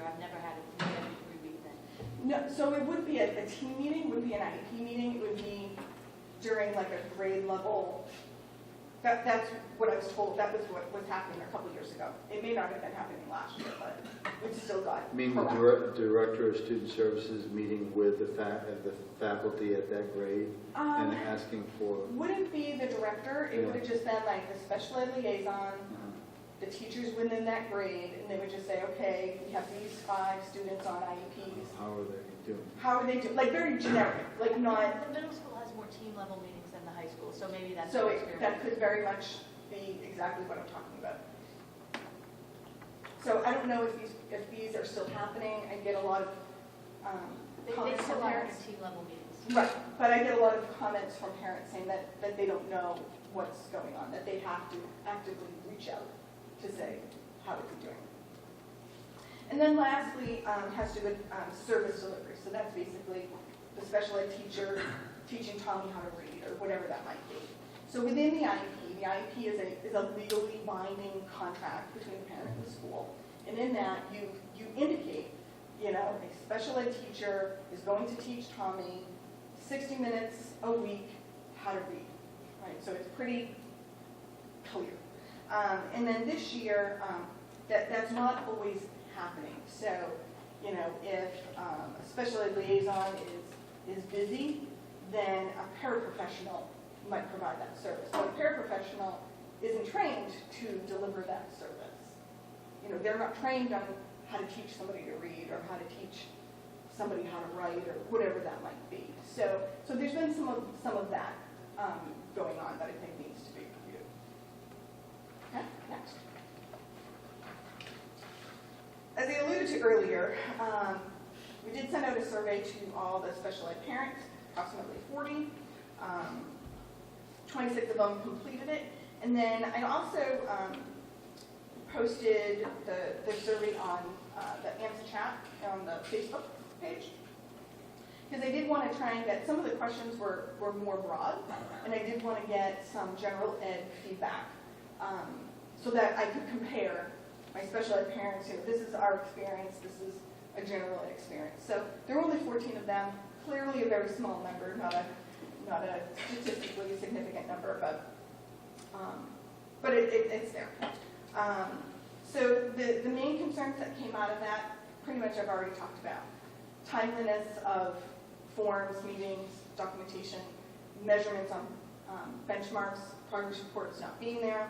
I've never had a every 3 week thing. No, so it would be a team meeting, would be an IEP meeting, it would be during like a grade level. That's what I was told, that was what was happening a couple years ago. It may not have been happening last year, but we still got I mean, the director of student services meeting with the faculty at that grade and asking for... Wouldn't be the director, it would have just been like the special ed liaison, the teachers within that grade, and they would just say, okay, we have these 5 students on IEPs. How are they doing? How are they doing? Like very generic, like not... The middle school has more team level meetings than the high school, so maybe that's So their experience. that could very much be exactly what I'm talking about. So I don't know if these are still happening. I get a lot of They comments still from are in parents. team level meetings. Right, but I get a lot of comments from parents saying that they don't know what's going on, that they have to actively reach out to say, how is it doing? And then lastly, has to do with service delivery. So that's basically the special ed teacher teaching Tommy how to read or whatever that might be. So within the IEP is a legally binding contract between the parent and the school. And in that, you indicate, you know, a special ed teacher is going to teach Tommy 60 minutes a week how to read, right? So it's pretty clear. And then this year, that's not always happening. So, you know, if a special ed liaison is busy, then a paraprofessional might provide that service. But a paraprofessional isn't trained to deliver that service. You know, they're not trained on how to teach somebody to read or how to teach somebody how to write or whatever that might be. So there's been some of that going on that I think needs to be reviewed. Okay, next. As I alluded to earlier, we did send out a survey to all the special ed parents, approximately 40. 26 of them completed it. And then I also posted the survey on the Amsacs on the Facebook page. Because I did want to try and get, some of the questions were more broad, and I did want to get some general ed feedback so that I could compare my special ed parents, you know, this is our experience, this is a general ed experience. So there were only 14 of them, clearly a very small number, not a statistically significant number, but it's there. So the main concerns that came out of that, pretty much I've already talked about. Timeliness of forms, meetings, documentation, measurements on benchmarks, progress reports not being there,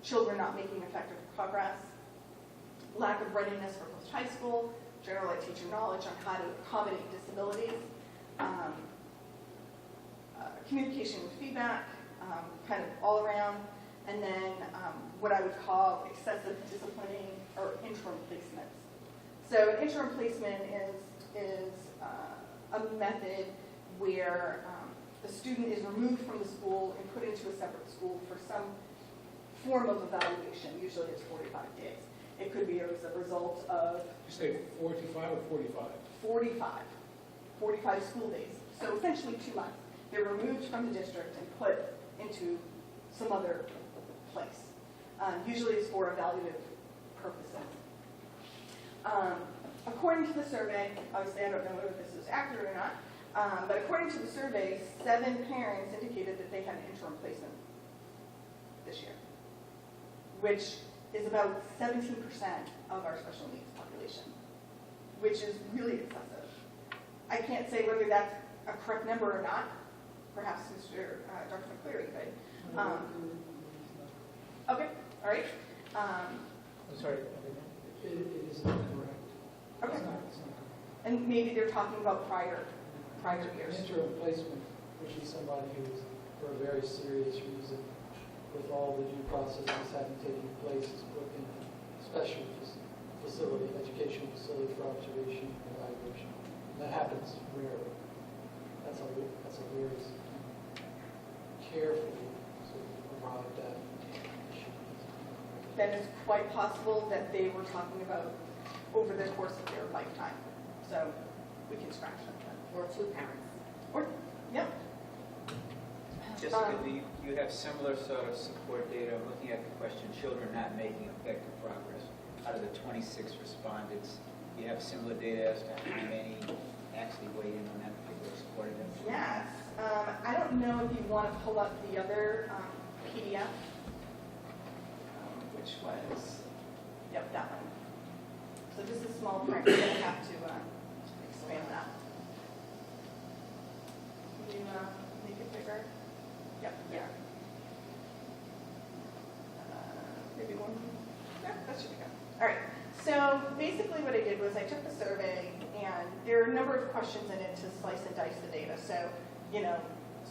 children not making effective progress, lack of readiness for post-high school, general ed teacher knowledge on how to accommodate disabilities, communication with feedback, kind of all around, and then what I would call excessive disciplining or interim placements. So interim placement is a method where the student is removed from the school and put into a separate school for some form of evaluation. Usually it's 45 days. It could be as a result of... You say 45 or 45? 45 school days. So essentially 2 months. They're removed from the district and put into some other place. Usually it's for evaluative purposes. According to the survey, obviously I don't know whether this is accurate or not, but according to the survey, 7 parents indicated that they had an interim placement this year, which is about 17% of our special needs population, which is really excessive. I can't say whether that's a correct number or not. Perhaps Dr. McCleary could. Okay, all right. I'm sorry, it is not correct. Okay. It's not correct. And maybe they're talking about prior years. Interim placement, which is somebody who is, for a very serious reason, with all the due processes having taken place, is put in a special facility, educational facility for observation and evaluation. And that happens rarely. That's a very carefully sort of arrived at issue. Then it's quite possible that they were talking about over the course of their lifetime. So we can scratch that. Or 2 parents. Or, yep. Jessica, do you have similar sort of support data? Looking at the question, children not making effective progress. Out of the 26 respondents, you have similar data as to how many actually weighed in on that particular supported evidence? Yes. I don't know if you want to pull up the other PDF, which was, yep, that one. So this is small print, you're going to have to expand that. Can you make it bigger? Yep, there. Maybe one. Yeah, that should be good. All right. So basically what I did was I took the survey, and there are a number of questions in it to slice and dice the data. So,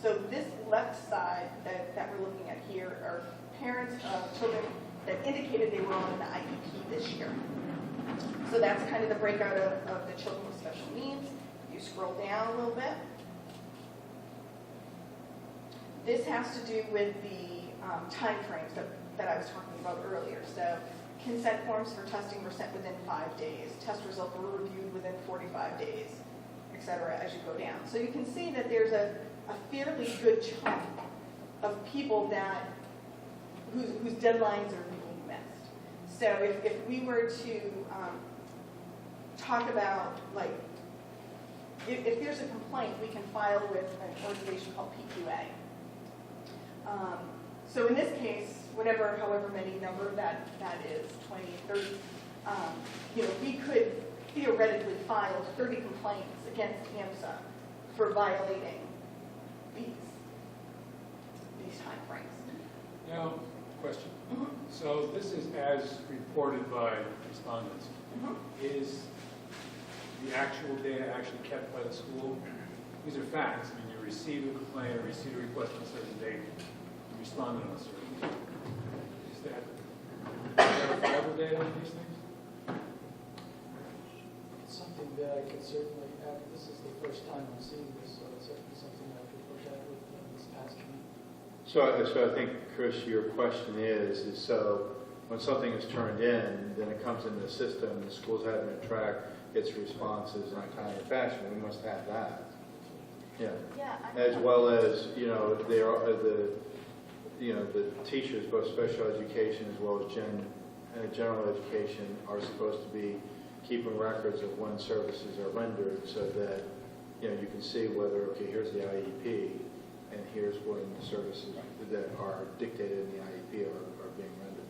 so this left side that we're looking at here are parents of children that indicated they were on an IEP this year. So that's kind of the breakout of the children with special needs. You scroll down a little bit. This has to do with the time frames that I was talking about earlier. So consent forms for testing were sent within 5 days. Test results were reviewed within 45 days, et cetera, as you go down. So you can see that there's a fairly good chunk of people whose deadlines are being missed. So if we were to talk about, like, if there's a complaint, we can file with an organization called PQA. So in this case, however many number that is, 20, 30, we could theoretically file 30 complaints against AMSA for violating these timeframes. Now, question. Mm-hmm. So this is as reported by respondents. Mm-hmm. Is the actual data actually kept by the school? These are facts. I mean, you receive a complaint or receive a request on a certain date, you respond on a certain date. Is that verifiable data on these things? It's something that I could certainly add. This is the first time I'm seeing this, so it's certainly something I could look at with this past week. So I think, Chris, your question is so when something is turned in, then it comes into the system, the school's having to track its responses in a timely fashion. We must have that. Yeah. Yeah. As well as, there are the teachers, both special education as well as general education, are supposed to be keeping records of when services are rendered so that, you can see whether, okay, here's the IEP, and here's when the services that are dictated in the IEP are being rendered.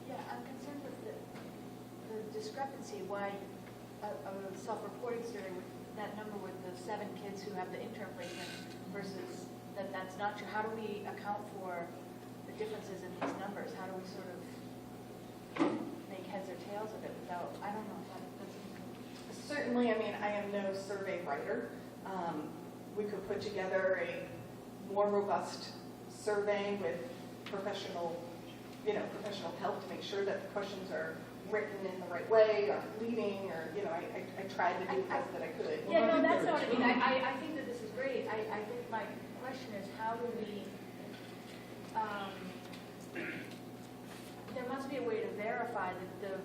Yeah, I'm concerned with the discrepancy, why a self-reporting survey with that number with the 7 kids who have the intern placement versus that's not true. How do we account for the differences in these numbers? How do we sort of make heads or tails of it without, I don't know. Certainly, I mean, I am no survey writer. We could put together a more robust survey with professional help to make sure that the questions are written in the right way, or leading, or, I tried to do the best that I could. Yeah, no, that's not what I mean. I think that this is great. I think my question is, how do we, there must be a way to verify that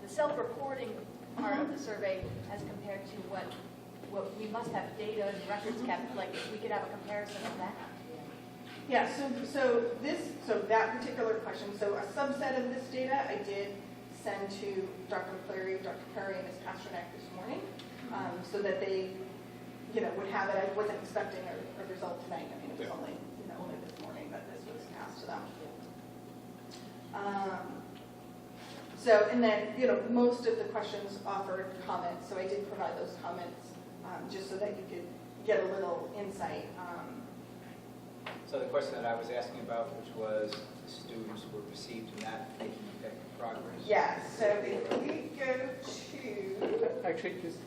the self-reporting part of the survey as compared to what we must have data and records kept, like if we could have a comparison of that. Yeah, so that particular question, so a subset of this data I did send to Dr. Clary, Dr. Perry, and Ms. Pasternak this morning, so that they, would have it. I wasn't expecting a result tonight. I mean, it was only this morning that this was passed to them. And then, most of the questions offered comments, so I did provide those comments just so that you could get a little insight. So the question that I was asking about, which was the students were perceived to not making effective progress. Yeah, so if we go to... Actually, just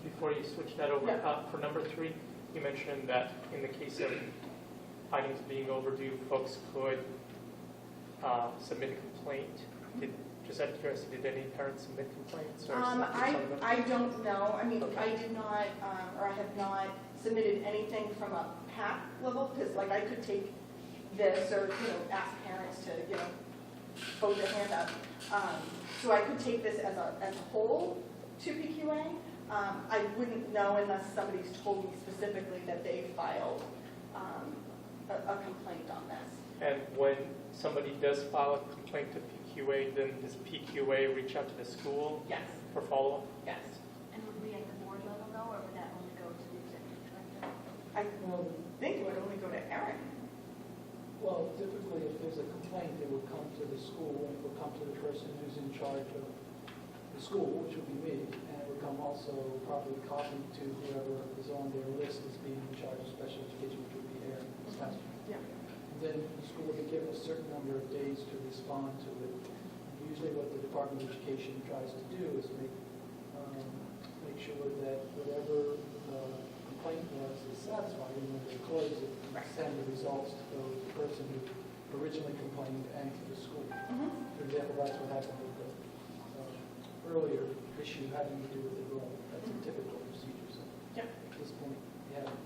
before you switch that over, Yeah. For number 3, you mentioned that in the case of findings being overdue, folks could submit a complaint. Just out of curiosity, did any parents submit complaints? Or I don't know. I mean, Okay. I did not, or I have not submitted anything from a PAC level, because I could take this or, ask parents to, vote their hand up. So I could take this as a whole to PQA. I wouldn't know unless somebody's told me specifically that they filed a complaint on this. And when somebody does file a complaint to PQA, then does PQA reach out to the school Yes, for follow-up? yes. And would we at the board level know, or would that only go to the executive director? I Well, think it would only go to Erin. well, typically, if there's a complaint, it would come to the school, and it would come to the person who's in charge of the school, which would be me, and it would come also probably copied to whoever is on their list as being in charge of special education, which would be Erin. Yeah. Then the school will be given a certain number of days to respond to it. Usually what the Department of Education tries to do is make sure that whatever complaint was is satisfied, and when they close it, send the results to the person who originally complained and to the school. For example, that's what happened with the earlier issue having to do with enrollment. That's a typical procedure. So Yeah. at this point, we haven't.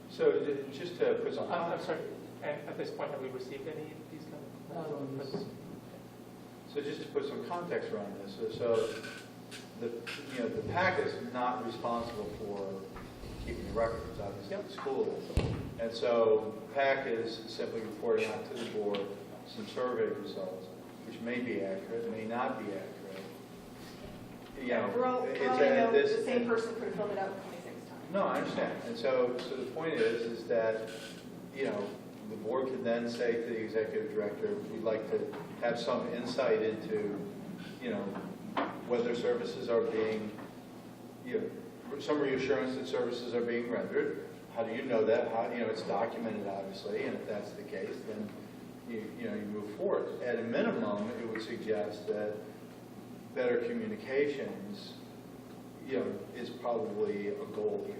So just to put some I'm sorry, and at this point, have we received any of these kind of? Not on this. So just to put some context around this, so the PAC is not responsible for keeping the records, obviously, the school is. And so PAC is simply reporting out to the board some survey results, which may be accurate, may not be accurate. You know, For all it's I know, this- the same person could have filled it out 26 times. No, I understand. And so the point is that, the board can then say to the executive director, we'd like to have some insight into, whether services are being, some reassurance that services are being rendered. How do you know that? How, it's documented, obviously, and if that's the case, then you move forward. At a minimum, it would suggest that better communications, is probably a goal here.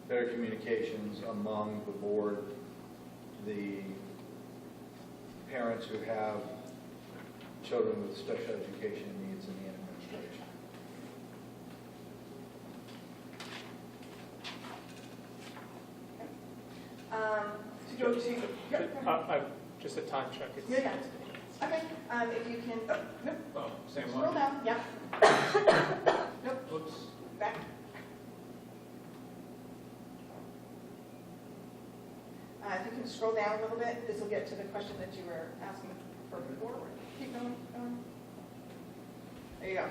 Better communications among the board, the parents who have children with special education needs, and the administration. To go to, Just a time check. It's- yeah. Okay, if you can, nope, Oh, same scroll one? down, yeah. Nope, Oops. back. If you can scroll down a little bit, this will get to the question that you were asking for before. Keep going. There you go.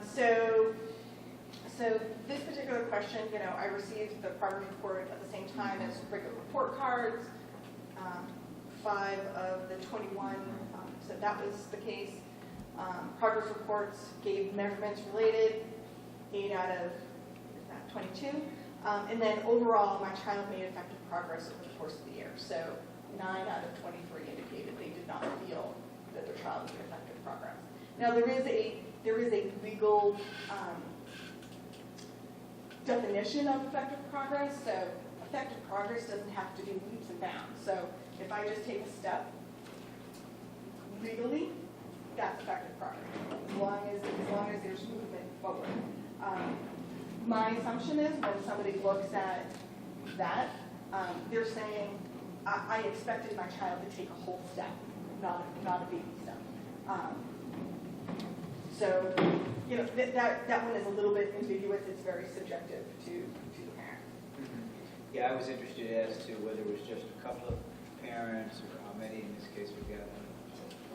So this particular question, I received the progress report at the same time as regular report cards. 5 of the 21, so that was the case. Progress reports gave measurements related, 8 out of 22. And then overall, my child made effective progress over the course of the year. So 9 out of 23 indicated they did not feel that their child made effective progress. Now there is a legal definition of effective progress. So effective progress doesn't have to be leaps and bounds. So if I just take a step legally, that's effective progress, as long as there's movement forward. My assumption is when somebody looks at that, they're saying, I expected my child to take a whole step, not a baby step. So, that one is a little bit ambiguous. It's very subjective to the parent. Yeah, I was interested as to whether it was just a couple of parents or how many. In this case, we've got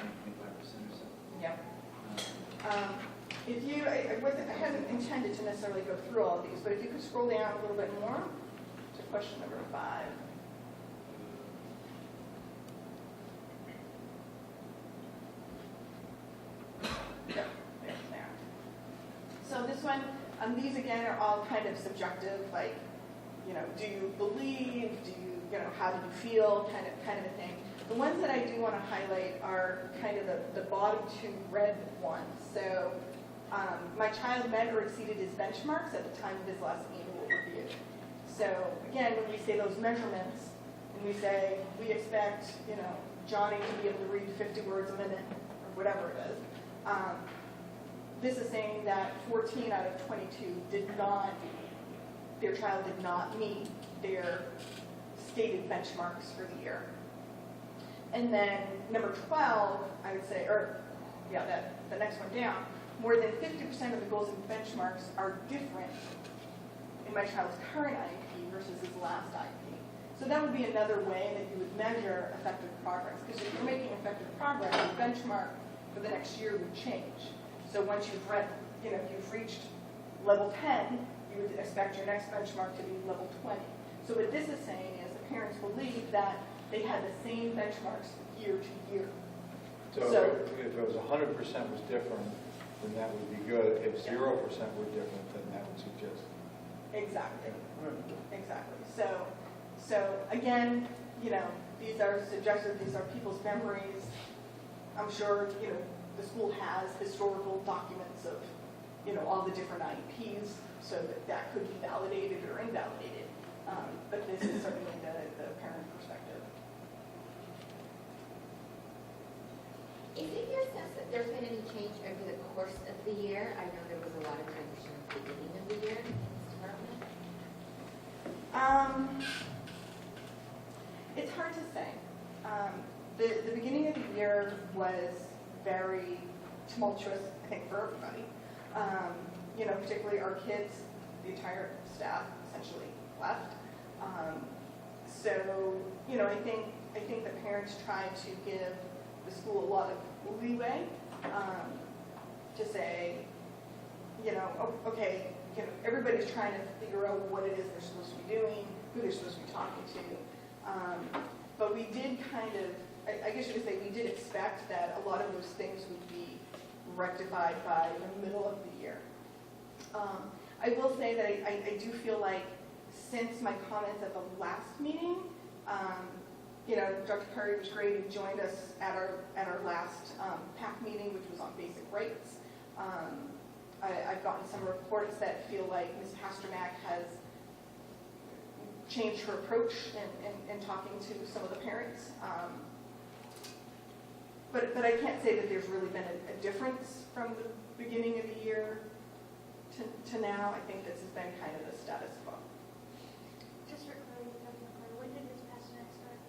20, 25% or so. Yeah. I hadn't intended to necessarily go through all of these, but if you could scroll down a little bit more to question number 5. Yeah, there. So this one, these again are all kind of subjective, like, do you believe, how do you feel, kind of a thing. The ones that I do want to highlight are kind of the bottom 2 red ones. So my child met or exceeded his benchmarks at the time of his last annual review. So again, when we say those measurements, and we say we expect, Johnny to be able to read 50 words a minute, or whatever it is, this is saying that 14 out of 22 their child did not meet their stated benchmarks for the year. And then number 12, I would say, the next one down, more than 50% of the goals and benchmarks are different in my child's current IEP versus his last IEP. So that would be another way that you would measure effective progress. Because if you're making effective progress, the benchmark for the next year would change. So once you've you've reached level 10, you would expect your next benchmark to be level 20. So what this is saying is the parents believe that they had the same benchmarks year to year. So if it was 100% was different, then that would be good. If 0% were different, then that would suggest. Exactly. Exactly. So again, these are suggested, these are people's memories. I'm sure, the school has historical documents of, all the different IEPs, so that could be validated or invalidated. But this is certainly the parent perspective. Is it your sense that there's been any change over the course of the year? I know there was a lot of transition at the beginning of the year in this department. It's hard to say. The beginning of the year was very tumultuous, I think, for everybody. Particularly our kids, the entire staff essentially left. I think the parents tried to give the school a lot of leeway to say, okay, everybody's trying to figure out what it is they're supposed to be doing, who they're supposed to be talking to. But we did I guess you could say we did expect that a lot of those things would be rectified by the middle of the year. I will say that I do feel like since my comments at the last meeting, Dr. Curry was great. He joined us at our last PAC meeting, which was on basic rights. I've gotten some reports that feel like Ms. Pasternak has changed her approach in talking to some of the parents. But I can't say that there's really been a difference from the beginning of the year to now. I think this has been kind of the status quo. Just for clarity, Dr. McCarter, when did Ms. Pasternak start?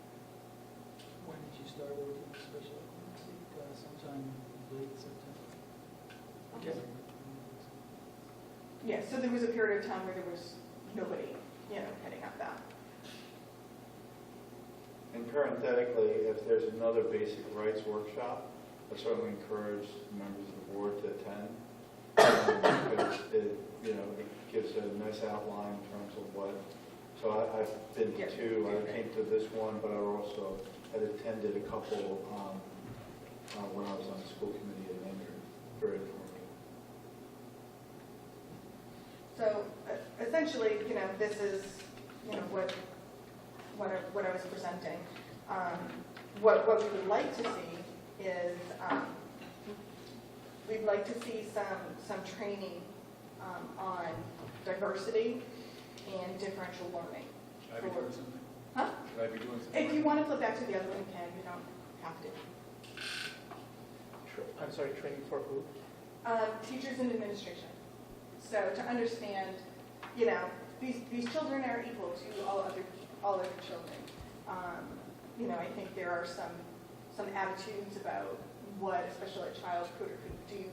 When did you start working with special ed? I think sometime late September. Okay. Yeah, so there was a period of time where there was nobody, heading up that. And parenthetically, if there's another basic rights workshop, I certainly encourage members of the board to attend. Because it gives a nice outline in terms of what. So I've been to two. I came to this one, but I also had attended a couple when I was on the school committee at Lanyard. Very informative. So essentially, this is what I was presenting. What we would like to see is we'd like to see some training on diversity and differential learning. Should I be doing something? Huh? Should I be doing something? If you want to flip back to the other one, you can. You don't have to. Sure. I'm sorry, training for who? Teachers and administration. So to understand, these children are equal to all other children. I think there are some attitudes about what a special ed child could or couldn't do.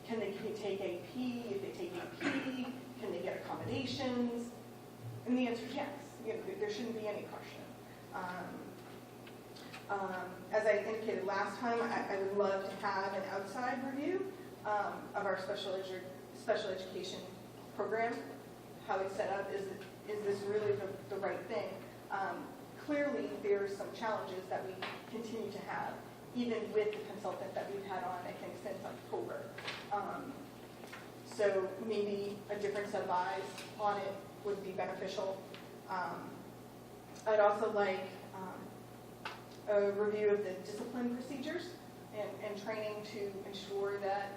Can they take AP? If they take AP, can they get accommodations? And the answer is yes. There shouldn't be any question. As I indicated last time, I would love to have an outside review of our special education program. How it's set up, is this really the right thing? Clearly, there's some challenges that we continue to have, even with the consultant that we've had on, I think, since October. So maybe a different set of eyes on it would be beneficial. I'd also like a review of the discipline procedures and training to ensure that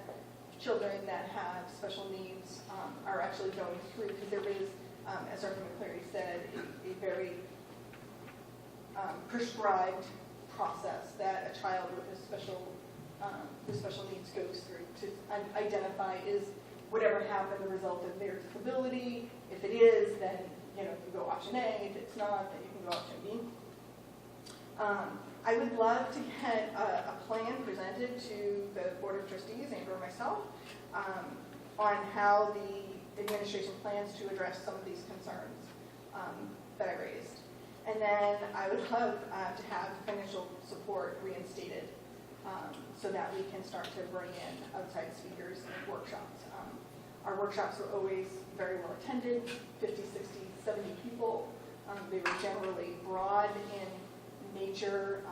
children that have special needs are actually going through, because there is, as Dr. McCleary said, a very prescribed process that a child with special needs goes through to identify is whatever happened the result of their disability. If it is, then you go option A. If it's not, then you can go option B. I would love to get a plan presented to the Board of Trustees and or myself on how the administration plans to address some of these concerns that I raised. And then I would love to have financial support reinstated so that we can start to bring in outside speakers and workshops. Our workshops were always very well attended, 50, 60, 70 people. They were generally broad in nature,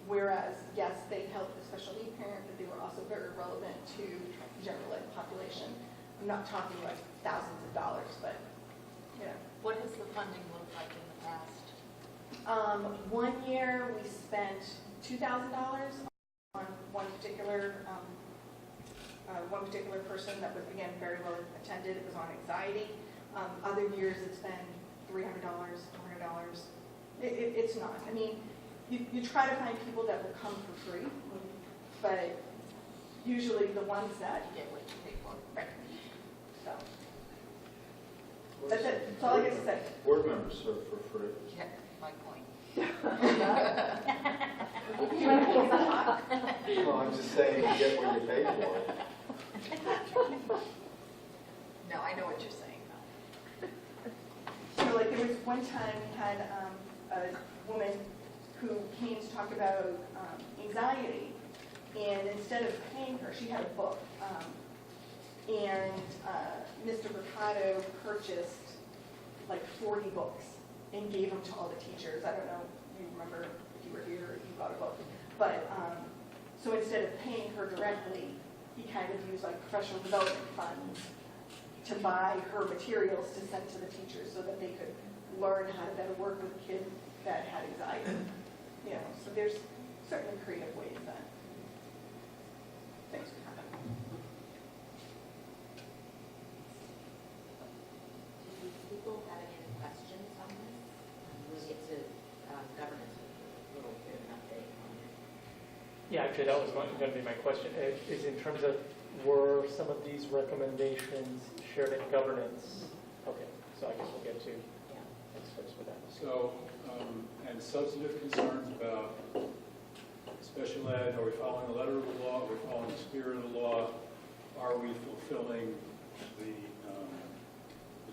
whereas, yes, they helped the special need parent, but they were also very relevant to the general ed population. I'm not talking like thousands of dollars, but, you know. What has the funding looked like in the past? 1 year, we spent $2,000 on one particular person that was, again, very well attended. It was on anxiety. Other years, it's been $300, $400. It's not. I mean, you try to find people that will come for free, but usually the ones that Get what you pay for. right. So that's it. That's all I get to say. Board members serve for free. Yeah, my point. Well, I'm just saying, you get what you pay for. No, I know what you're saying. So like there was one time we had a woman who came to talk about anxiety, and instead of paying her, she had a book. And Mr. Mercado purchased like 40 books and gave them to all the teachers. I don't know if you remember if you were here or if you bought a book. But so instead of paying her directly, he kind of used like professional development funds to buy her materials to send to the teachers so that they could learn how to better work with kids that had anxiety. You know, so there's certainly creative ways that things can happen. Do people have any questions on this? We'll get to governance with a little bit of an update on it. Yeah, actually, that was going to be my question, is in terms of, were some of these recommendations shared in governance? Okay, so I guess we'll get to next steps with that. So, and substantive concerns about special ed, are we following the letter of the law, are we following the spirit of the law, are we fulfilling the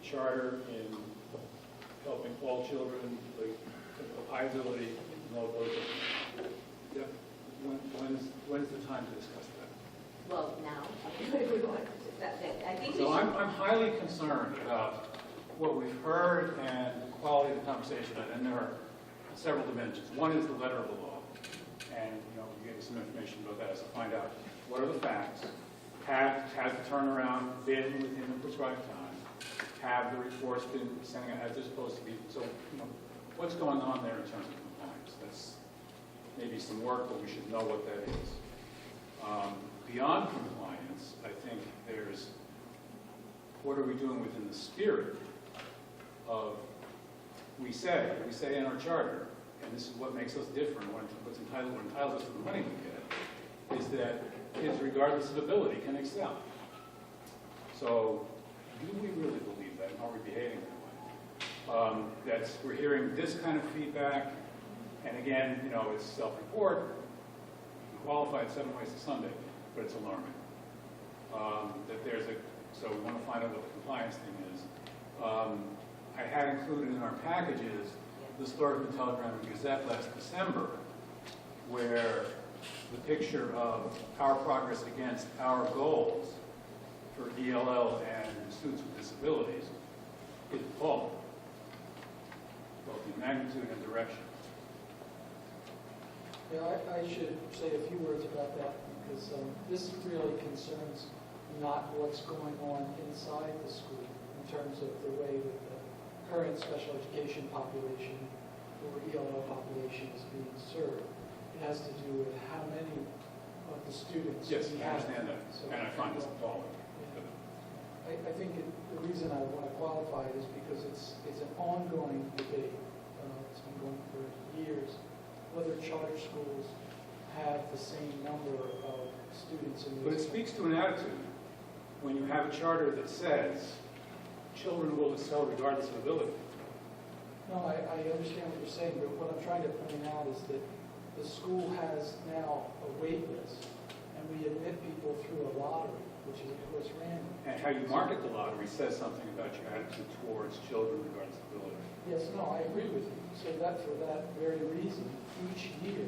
charter in helping all children, the high ability, low ability? Yeah. When's the time to discuss that? Well, now, if we want to, I think we So should. I'm highly concerned about what we've heard and the quality of the conversation, and there are several dimensions. One is the letter of the law, and you get some information about that as to find out what are the facts, has the turnaround been within the prescribed time, have the reports been sent out as they're supposed to be. So what's going on there in terms of compliance? That's maybe some work, but we should know what that is. Beyond compliance, I think there's what are we doing within the spirit of we say in our charter, and this is what makes us different, what entitles us to the money we get, is that kids, regardless of ability, can excel. So do we really believe that? Are we behaving that way? We're hearing this kind of feedback, and again, it's self-report. You can qualify it 7 ways to Sunday, but it's alarming. So we want to find out what the compliance thing is. I had included in our packages the story from the Telegram and Gazette last December, where the picture of our progress against our goals for ELL and students with disabilities is appalling, both in magnitude and direction. Yeah, I should say a few words about that, because this really concerns not what's going on inside the school in terms of the way that the current special education population or ELL population is being served. It has to do with how many of the students Yes, we I have. understand that, So, and I find this appalling. I think the reason I want to qualify it is because it's an ongoing debate. It's been going for years, whether charter schools have the same number of students in But it those. speaks to an attitude when you have a charter that says children will excel regardless of ability. No, I understand what you're saying, but what I'm trying to point out is that the school has now a wait list, and and we admit people through a lottery, which is of course random. And how you market the lottery says something about your attitude towards children regarding ability. Yes, no, I agree with you. So that for that very reason, each year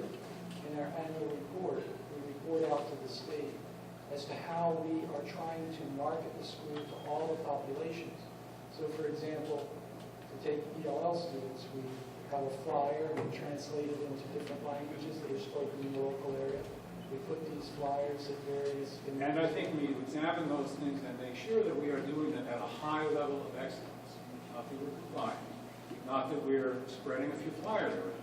in our annual report, we report out to the state as to how we are trying to market the school to all the populations. So for example, to take ELL students, we have a flyer and we translate it into different languages that are spoken in the local area. We put these flyers at various... And I think we examine those things and make sure that we are doing them at a high level of excellence. Not that we're complying, not that we're spreading a few flyers around,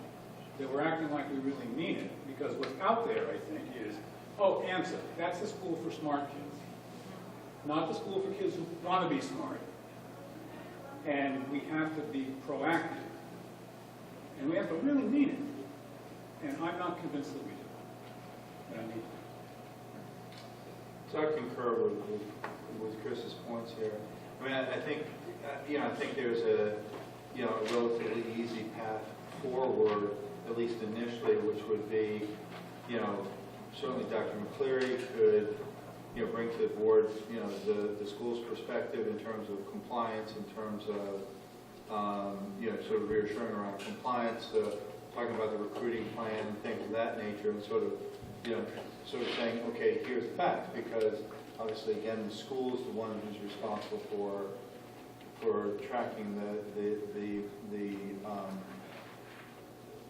that we're acting like we really mean it. Because what's out there, I think, is, oh, Amsac, that's the school for smart kids. Not the school for kids who want to be smart. And we have to be proactive. And we have to really mean it. And I'm not convinced that we do. And I need to. So I concur with Chris's points here. I mean, I think, I think there's a relatively easy path forward, at least initially, which would be, certainly Dr. McCleary could, bring to the board, the school's perspective in terms of compliance, in terms of, sort of reassuring around compliance, talking about the recruiting plan, things of that nature, and sort of saying, okay, here's the facts, because obviously, again, the school is the one who's responsible for tracking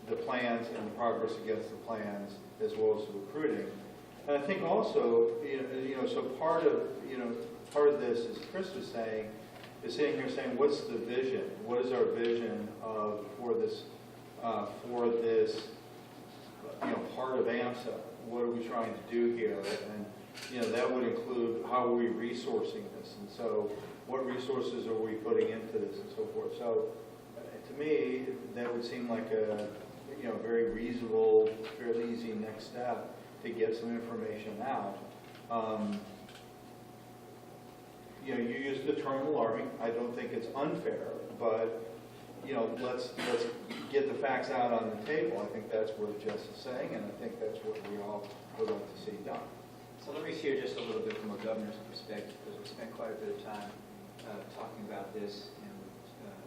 the plans and the progress against the plans, as well as the recruiting. And I think also, so part of this, as Chris was saying, is sitting here saying, what's the vision? What is our vision for this part of AMSA? What are we trying to do here? And that would include how are we resourcing this, and so what resources are we putting into this, and so forth. So to me, that would seem like a very reasonable, fairly easy next step to get some information out. You used the term alarming. I don't think it's unfair, but let's get the facts out on the table. I think that's what Jess is saying, and I think that's what we all would like to see done. So let me share just a little bit from a governor's perspective, because we spent quite a bit of time talking about this and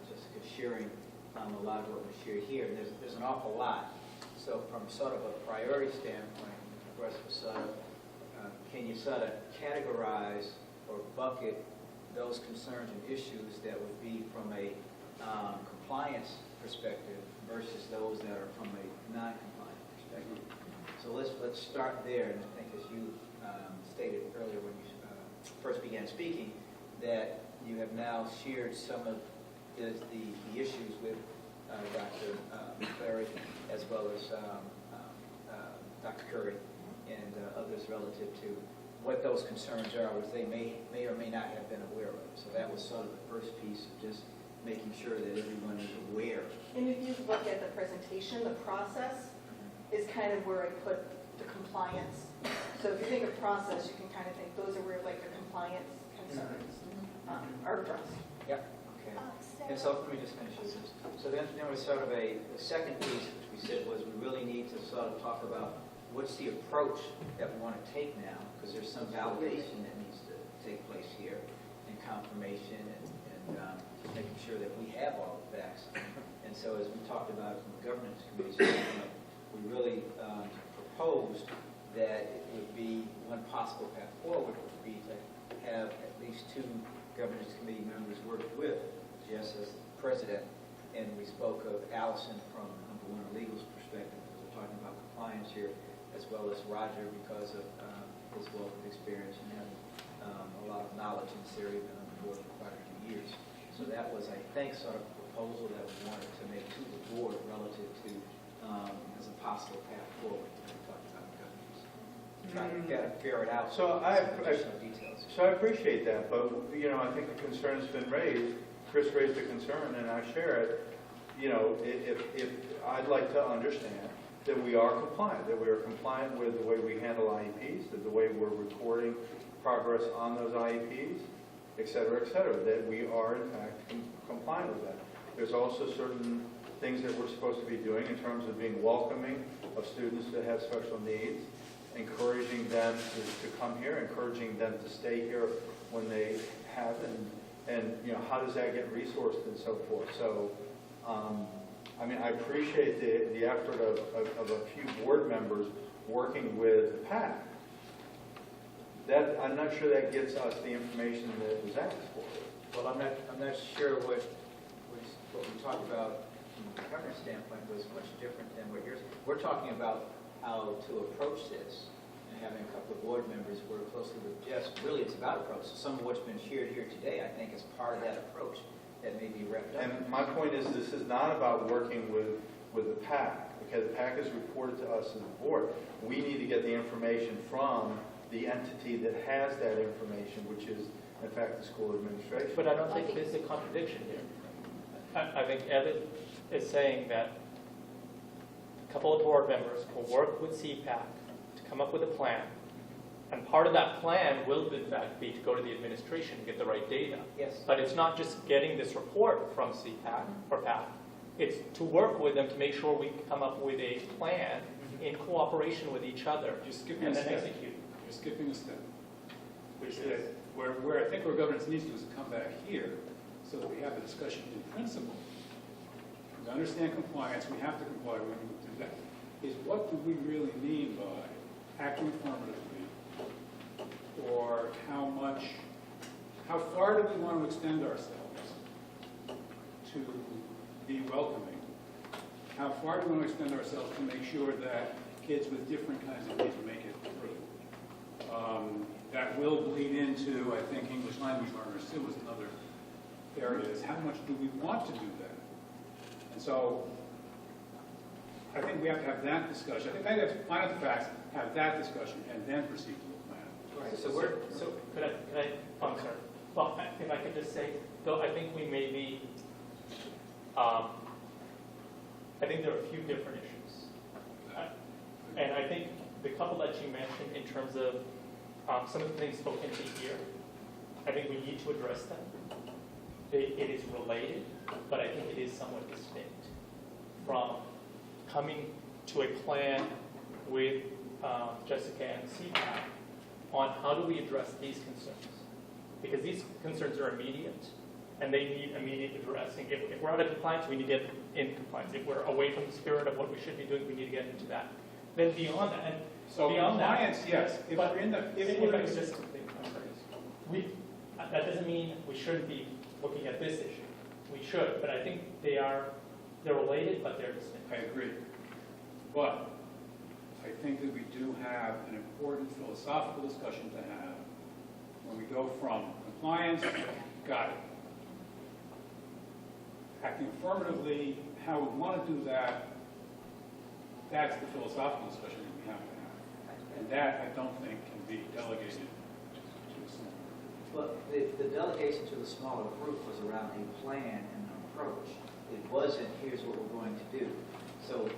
Jessica sharing a lot of what we shared here. And there's an awful lot. So from sort of a priority standpoint, of course, can you sort of categorize or bucket those concerns and issues that would be from a compliance perspective versus those that are from a non-compliant perspective? So let's start there. And I think as you stated earlier when you first began speaking, that you have now shared some of the issues with Dr. McCleary as well as Dr. Curry and others relative to what those concerns are, which they may or may not have been aware of. So that was sort of the first piece of just making sure that everyone is aware. And if you look at the presentation, the process is kind of where I put the compliance. So if you think of process, you can kind of think those are where like the compliance concerns are addressed. Yep. Okay. And so let me just finish this. So then there was sort of the second piece, which we said was we really need to sort of talk about what's the approach that we want to take now, because there's some validation that needs to take place here, and confirmation, and making sure that we have all the facts. And so as we talked about from the governance committee standpoint, we really proposed that it would be one possible path forward would be to have at least 2 governance committee members work with Jess as president, and we spoke of Allison from number one, legal's perspective, because we're talking about compliance here, as well as Roger because of his wealth of experience and having a lot of knowledge in this area, been on the board for quite a few years. So that was, I think, sort of a proposal that we wanted to make to the board relative to as a possible path forward when we talked about governance. Trying to ferret out So additional details. So I appreciate that, but I think the concern has been raised. Chris raised the concern, and I share it. If I'd like to understand that we are compliant, with the way we handle IEPs, that the way we're recording progress on those IEPs, et cetera, that we are in fact compliant with that. There's also certain things that we're supposed to be doing in terms of being welcoming of students that have special needs, encouraging them to come here, encouraging them to stay here when they have, and you know, how does that get resourced and so forth. So, I mean, I appreciate the effort of a few board members working with the PAC. That, I'm not sure that gets us the information that was asked for. Well, I'm not sure what we talked about from the governance standpoint was much different than what yours. We're talking about how to approach this, and having a couple of board members work closely with Jess. Really, it's about approach. So some of what's been shared here today, I think, is part of that approach that may be wrapped up. And my point is, this is not about working with the PAC, because the PAC is reported to us as a board. We need to get the information from the entity that has that information, which is, in fact, the school administration. But I don't think there's a contradiction here. I think Evan is saying that a couple of board members will work with CPAC to come up with a plan. And part of that plan will, in fact, be to go to the administration and get the right data. Yes. But it's not just getting this report from CPAC or PAC. It's to work with them to make sure we come up with a plan in cooperation with each other You're skipping and a then step. execute. You're skipping a step. Which is, where I think where governance needs to do is to come back here so that we have a discussion in principle. To understand compliance, we have to comply when we do that. Is what do we really mean by acting affirmatively? Or how far do we want to extend ourselves to be welcoming? How far do we want to extend ourselves to make sure that kids with different kinds of needs make it through? That will bleed into, I think, English language learners too is another area, is how much do we want to do that? And so I think we have to have that discussion. I think we have to find out the facts, have that discussion, and then proceed to the plan. Right. So could I, I'm sorry. Well, if I could just say, though, I think we may be, I think there are a few different issues. And I think the couple that you mentioned in terms of some of the things spoken to here, I think we need to address them. It is related, but I think it is somewhat distinct from coming to a plan with Jessica and CPAC on how do we address these concerns. Because these concerns are immediate, and they need immediate addressing. If we're out of compliance, we need to get in compliance. If we're away from the spirit of what we should be doing, we need to get into that. Then beyond that, and So beyond compliance, that, yes. If but we're in the, if I could just, I'm sorry. That doesn't mean we shouldn't be looking at this issue. We should, but I think they're related, but they're distinct. I agree. But I think that we do have an important philosophical discussion to have when we go from compliance, got it. Acting affirmatively, how we want to do that, that's the philosophical discussion that we have to have. And that, I don't think, can be delegated to a small group. Well, the delegation to the smaller group was around a plan and an approach. It wasn't, here's what we're going to do. So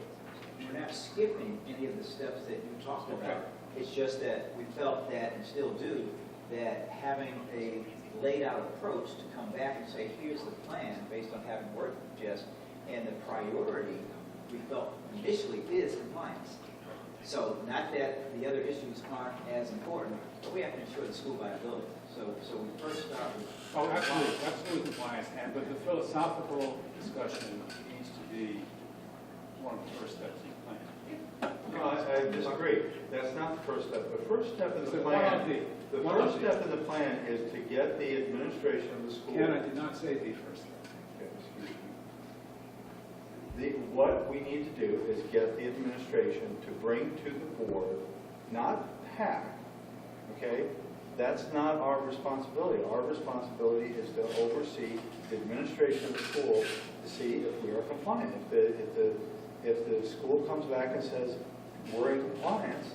we're not skipping any of the steps that you talked about. It's just that we felt that, and still do, that having a laid out approach to come back and say, here's the plan, based on having worked with Jess, and the priority we felt initially is compliance. So not that the other issues aren't as important, but we have to ensure the school viability. So we first start with... Oh, absolutely compliance, but the philosophical discussion needs to be one of the first steps in the plan. No, I disagree. That's not the first step. The first step in It's the one of plan, the- the one of first the- step in the plan is to get the administration of the school. Ken, I did not say the first step. Okay, excuse me. What we need to do is get the administration to bring to the board, not PAC, okay? That's not our responsibility. Our responsibility is to oversee the administration of the school to see if we are compliant. If the school comes back and says, we're in compliance,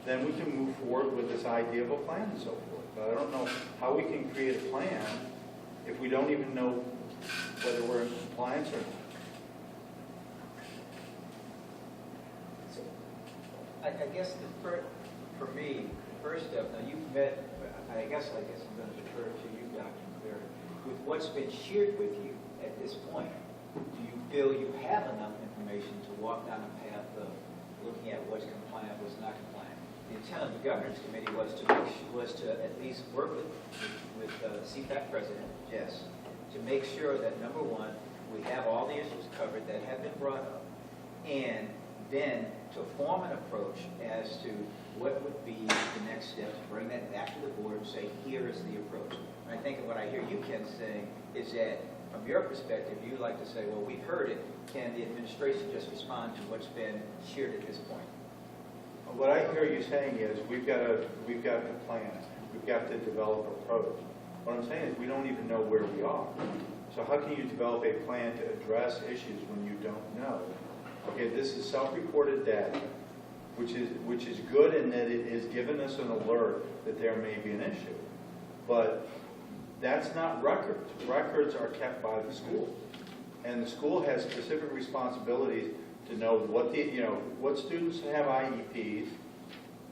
then we can move forward with this idea of a plan and so forth. But I don't know how we can create a plan if we don't even know whether we're in compliance or not. So, I guess for me, the first step, now you've met, I guess I'm going to defer to you, Dr. McCleary, with what's been shared with you at this point. Do you feel you have enough information to walk down the path of looking at what's compliant, what's not compliant? The intent of the governance committee was to at least work with CPAC president, Jess, to make sure that, number one, we have all the issues covered that have been brought up, and then to form an approach as to what would be the next steps, bring that back to the board and say, here is the approach. And I think what I hear you, Ken, saying is that from your perspective, you like to say, well, we've heard it. Can the administration just respond to what's been shared at this point? What I hear you saying is we've got to plan. We've got to develop an approach. What I'm saying is we don't even know where we are. So how can you develop a plan to address issues when you don't know? Okay, this is self-reported data, which is good in that it is giving us an alert that there may be an issue. But that's not records. Records are kept by the school. And the school has specific responsibilities to know what students have IEPs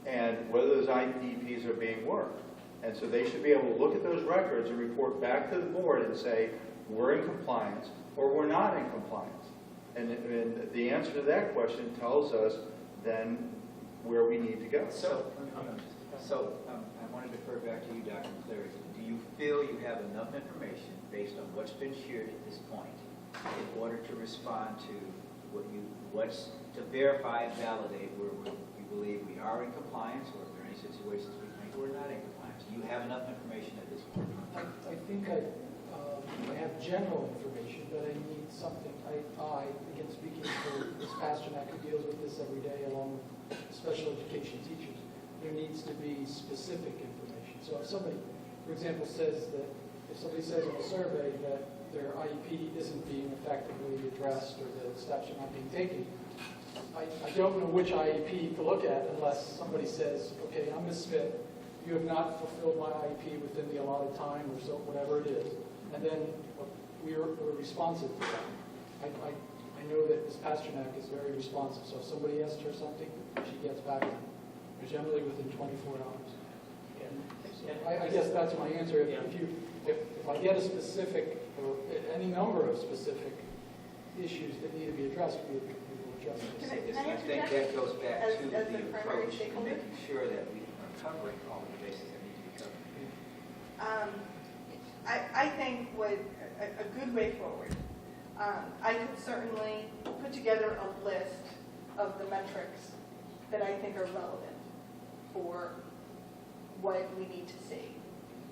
and whether those IEPs are being worked. And so they should be able to look at those records and report back to the board and say, we're in compliance or we're not in compliance. And the answer to that question tells us then where we need to go. So I want to defer back to you, Dr. Cleary. Do you feel you have enough information based on what's been shared at this point in order to respond to to verify and validate where we believe we are in compliance, or if there are any situations we think we're not in compliance? Do you have enough information at this point? I think I have general information, but I need something. Again, speaking for Ms. Pasternak, who deals with this every day along with special education teachers, there needs to be specific information. So if somebody, for example, says that, if somebody says in a survey that their IEP isn't being effectively addressed or the steps are not being taken, I don't know which IEP to look at unless somebody says, okay, I'm Ms. Smith, you have not fulfilled my IEP within the allotted time or so, whatever it is. And then we're responsive to that. I know that Ms. Pasternak is very responsive, so if somebody asks her something, she gets back to them, generally within 24 hours. I guess that's my answer. If I get a specific, or any number of specific issues that need to be addressed, we will address them. I think that goes back as to the the primary approach to stakeholder? making sure that we are covering all of the bases that need to be covered. I think a good way forward, I could certainly put together a list of the metrics that I think are relevant for what we need to see.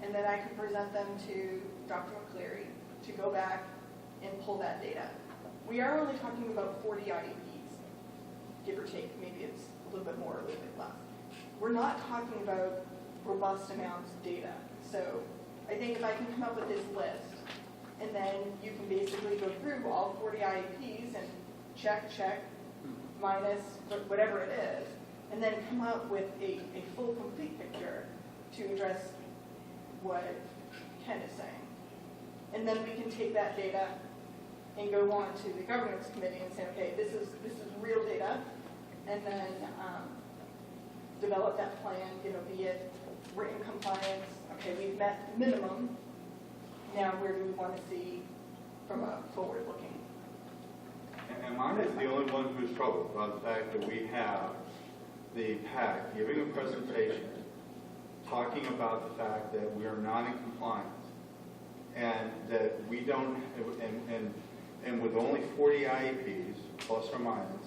And then I could present them to Dr. McCleary to go back and pull that data. We are only talking about 40 IEPs, give or take. Maybe it's a little bit more, a little bit less. We're not talking about robust amounts of data. So I think if I can come up with this list, and then you can basically go through all 40 IEPs and check, minus, whatever it is, and then come up with a full, complete picture to address what Ken is saying. And then we can take that data and go on to the governance committee and say, okay, this is real data, and then develop that plan, be it we're in compliance, okay, we've met the minimum, now where do we want to see from a forward-looking? And mine is the only one who's troubled by the fact that we have the PAC giving a presentation talking about the fact that we are not in compliance and that we don't, and with only 40 IEPs, plus or minus,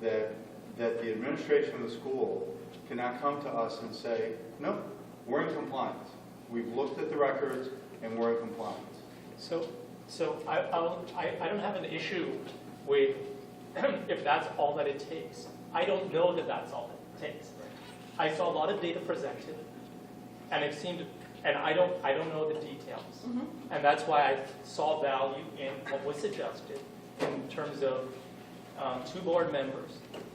that the administration of the school cannot come to us and say, no, we're in compliance. We've looked at the records and we're in compliance. So I don't have an issue with if that's all that it takes. I don't know that that's all it takes. I saw a lot of data presented, and it seemed, and I don't know the details, and that's why I saw value in what was suggested in terms of 2 board members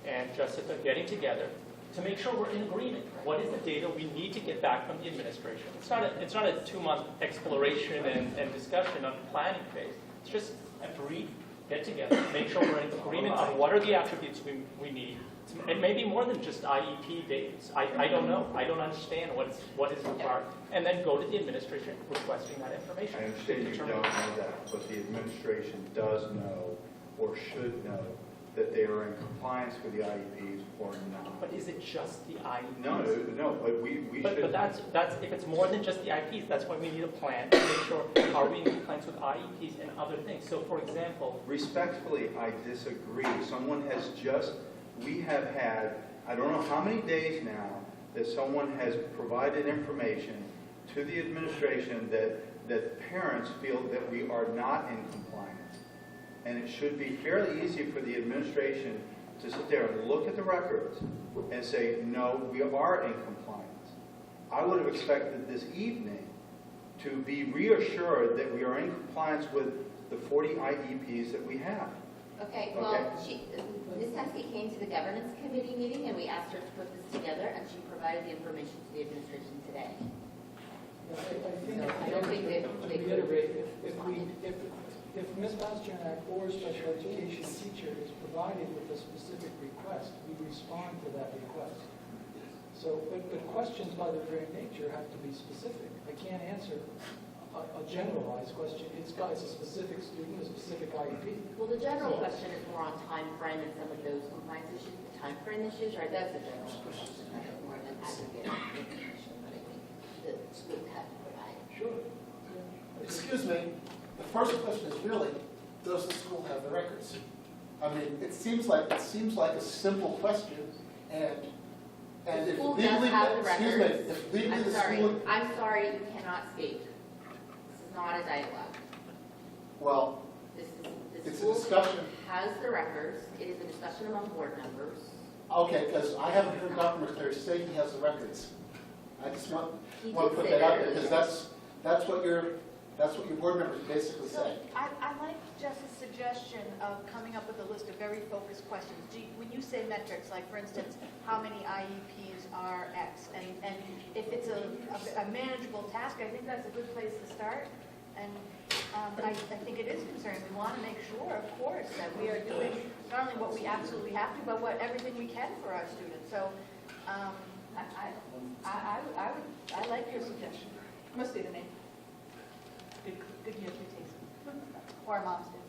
and Jessica getting together to make sure we're in agreement. What is the data we need to get back from the administration? It's not a 2-month exploration and discussion on the planning phase. It's just a brief get together, make sure we're in agreement on what are the attributes we need. It may be more than just IEP dates. I don't know. I don't understand what is required. And then go to the administration requesting that information. I understand you don't know that, but the administration does know or should know that they are in compliance with the IEPs or not. But is it just the IEPs? No, but we should. But that's, if it's more than just the IEPs, that's why we need a plan to make sure, are we in compliance with IEPs and other things? So for example, Respectfully, I disagree. We have had, I don't know how many days now, that someone has provided information to the administration that parents feel that we are not in compliance. And it should be fairly easy for the administration to sit there and look at the records and say, no, we are in compliance. I would have expected this evening to be reassured that we are in compliance with the 40 IEPs that we have. Okay, well, Ms. Teskey came to the governance committee meeting, and we asked her to put this together, and she provided the information to the administration today. Yeah, I think, I don't think they- to reiterate, if Ms. Pasternak or special education teacher is provided with a specific request, we respond to that request. So, but questions by their very nature have to be specific. I can't answer a generalized question. It's a specific student, a specific IEP. Well, the general question is more on time frame and some of those compliance issues, the time frame issues, right? That's the general question, right? More than aggregate information, but I think the school had to provide. Sure. Excuse me, the first question is really, does the school have the records? I mean, it seems like a simple question, and The if school legally, does have the excuse me, records. if legally I'm the sorry, school, you cannot speak. This is not a dialogue. well, This is, the it's a school discussion. has the records. It is a discussion among board members. Okay, because I haven't heard Dr. McCleary say he has the records. I just want He to did put say that out that there, because earlier. that's what your board members basically So say. I like Jess's suggestion of coming up with a list of very focused questions. When you say metrics, like for instance, how many IEPs are X, and if it's a manageable task, I think that's a good place to start. And I think it is concerning. We want to make sure, of course, that we are doing not only what we absolutely have to, but everything we can for our students. So I like your suggestion. Must be the name. Good year, good taste. Or our moms did.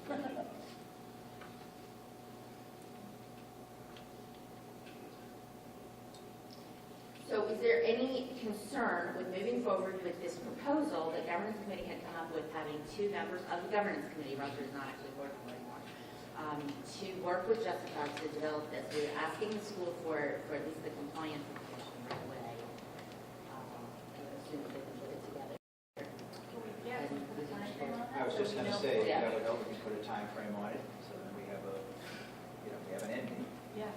So is there any concern with moving forward with this proposal that governance committee had come up with, having 2 members of the governance committee, Roger is not actually working anymore, to work with Jessica to develop this? We're asking the school for at least the compliance information right away. As soon as they can put it together. Yeah, can we put a time frame on that? I was So just we going to know- say, Yeah. that would help if we put a time frame on it, so that we have an end date. Yeah.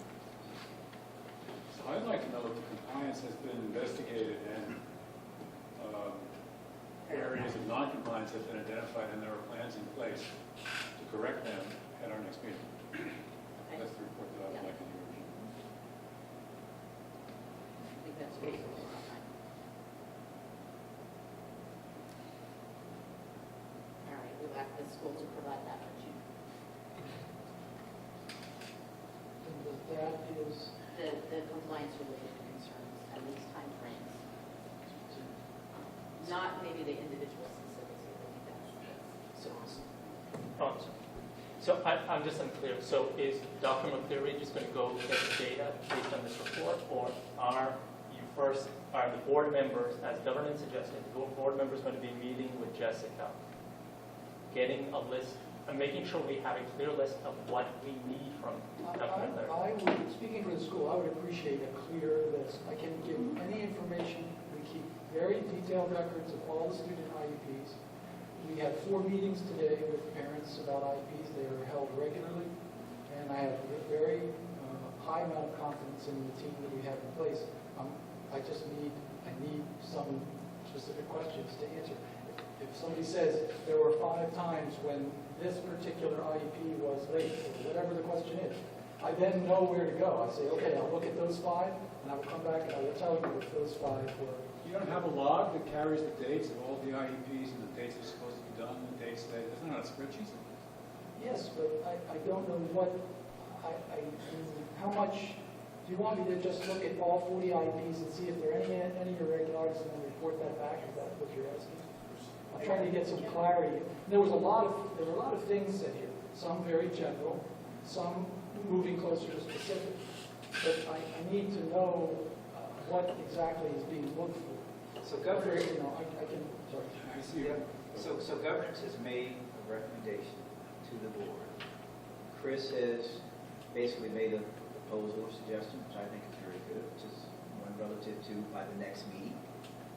So I'd like to know if the compliance has been investigated and areas of non-compliance have been identified and there are plans in place to correct them at our next meeting. That's the report that I would like to hear. I think that's reasonable. All right, we'll ask the school to provide that for June. And that is, The compliance related concerns and these timeframes. Not maybe the individual specifics, I think that's. So I'm just unclear. So is Dr. McCleary just going to go get the data based on this report, or are the board members, as governance suggested, the board members going to be meeting with Jessica, getting a list, and making sure we have a clear list of what we need from Dr. McCleary? I would, speaking for the school, I would appreciate a clear list. I can give any information. We keep very detailed records of all the student IEPs. We had 4 meetings today with parents about IEPs. They are held regularly, and I have a very high amount of confidence in the team that we have in place. I need some specific questions to answer. If somebody says there were 5 times when this particular IEP was late, or whatever the question is, I then know where to go. I say, okay, I'll look at those 5, and I will come back and I will tell you if those 5 were. You don't have a log that carries the dates of all the IEPs and the dates they're supposed to be done, and the dates that, isn't that a spreadsheet? Yes, but I don't know what, how much, do you want me to just look at all 40 IEPs and see if there are any irregularities and then report that back? Is that what you're asking? I'm trying to get some clarity. There were a lot of things said here, some very general, some moving closer to specific, but I need to know what exactly is being looked for. So governance, You know, I can, sorry. I see. so governance has made a recommendation to the board. Chris has basically made a proposal or suggestion, which I think is very good, which is one relative to by the next meeting.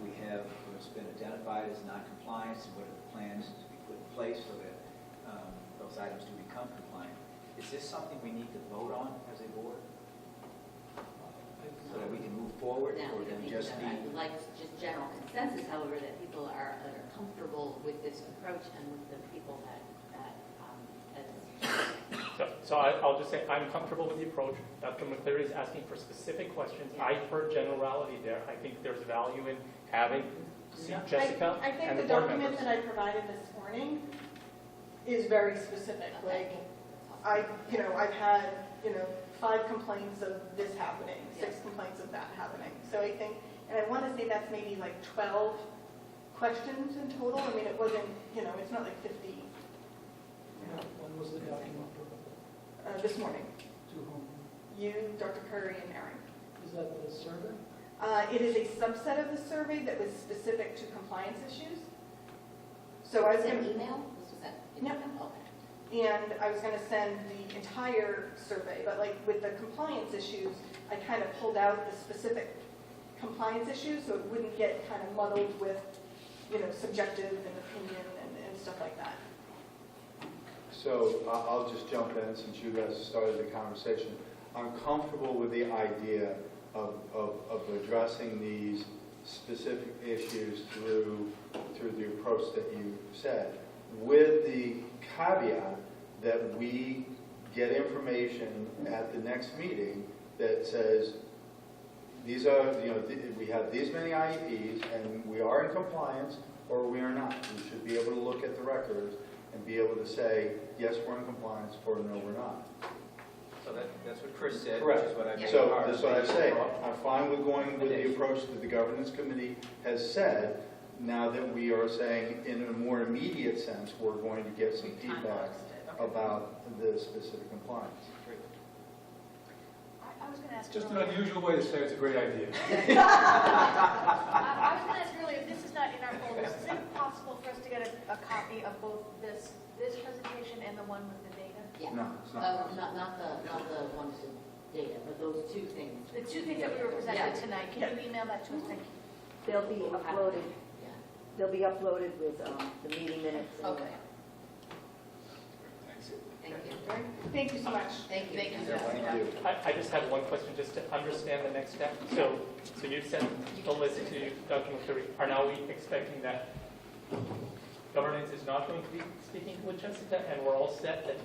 We have what's been identified as non-compliance and what are the plans to be put in place so that those items do become compliant. Is this something we need to vote on as a board so that we can move forward, Now, or I do we think just that I need? would like just general consensus, however, that people are comfortable with this approach and with the people that So I'll just say, I'm comfortable with the approach. Dr. McCleary is asking for specific questions. I heard generality there. I think there's value in having Jessica I think and the the board document members. that I provided this morning is very specific. Like, I've had, 5 complaints of this happening, 6 complaints of that happening. So I think, and I want to say that's maybe like 12 questions in total. I mean, it wasn't, it's not like 50 When was the document provided? this morning. To whom? You, Dr. Curry, and Aaron. Is that the survey? It is a subset of the survey that was specific to compliance issues. So I was was going an to, email? This was an Yep. email? Okay. and I was going to send the entire survey, but like with the compliance issues, I kind of pulled out the specific compliance issues so it wouldn't get kind of muddled with, subjective and opinion and stuff like that. So I'll just jump in since you guys started the conversation. I'm comfortable with the idea of addressing these specific issues through the approach that you said, with the caveat that we get information at the next meeting that says, these are, we have these many IEPs and we are in compliance or we are not. We should be able to look at the records and be able to say, yes, we're in compliance, or no, we're not. So that's what Chris said, Correct. which is what I made. So that's what I say. I'm fine with going with the approach that the governance committee has said. Now that we are saying, in a more immediate sense, we're going to get some feedback about the specific compliance. I was going to ask Just an earlier. unusual way to say it's a great idea. I was going to ask earlier, if this is not in our folders, is it possible for us to get a copy of both this presentation and the one with the data? Yeah. No, it's not. Not the ones with data, but those two things. The 2 things that we were presented tonight, can you email that to us? Thank you. They'll be uploaded, Yeah. they'll be uploaded with the meeting minutes. and- Okay. Thank you. Thank you so much. Thank you. Thank you. I just had one question just to understand the next step. So you sent the list to Dr. McCleary. Are now we expecting that governance is not going to be speaking with Jessica and we're all set that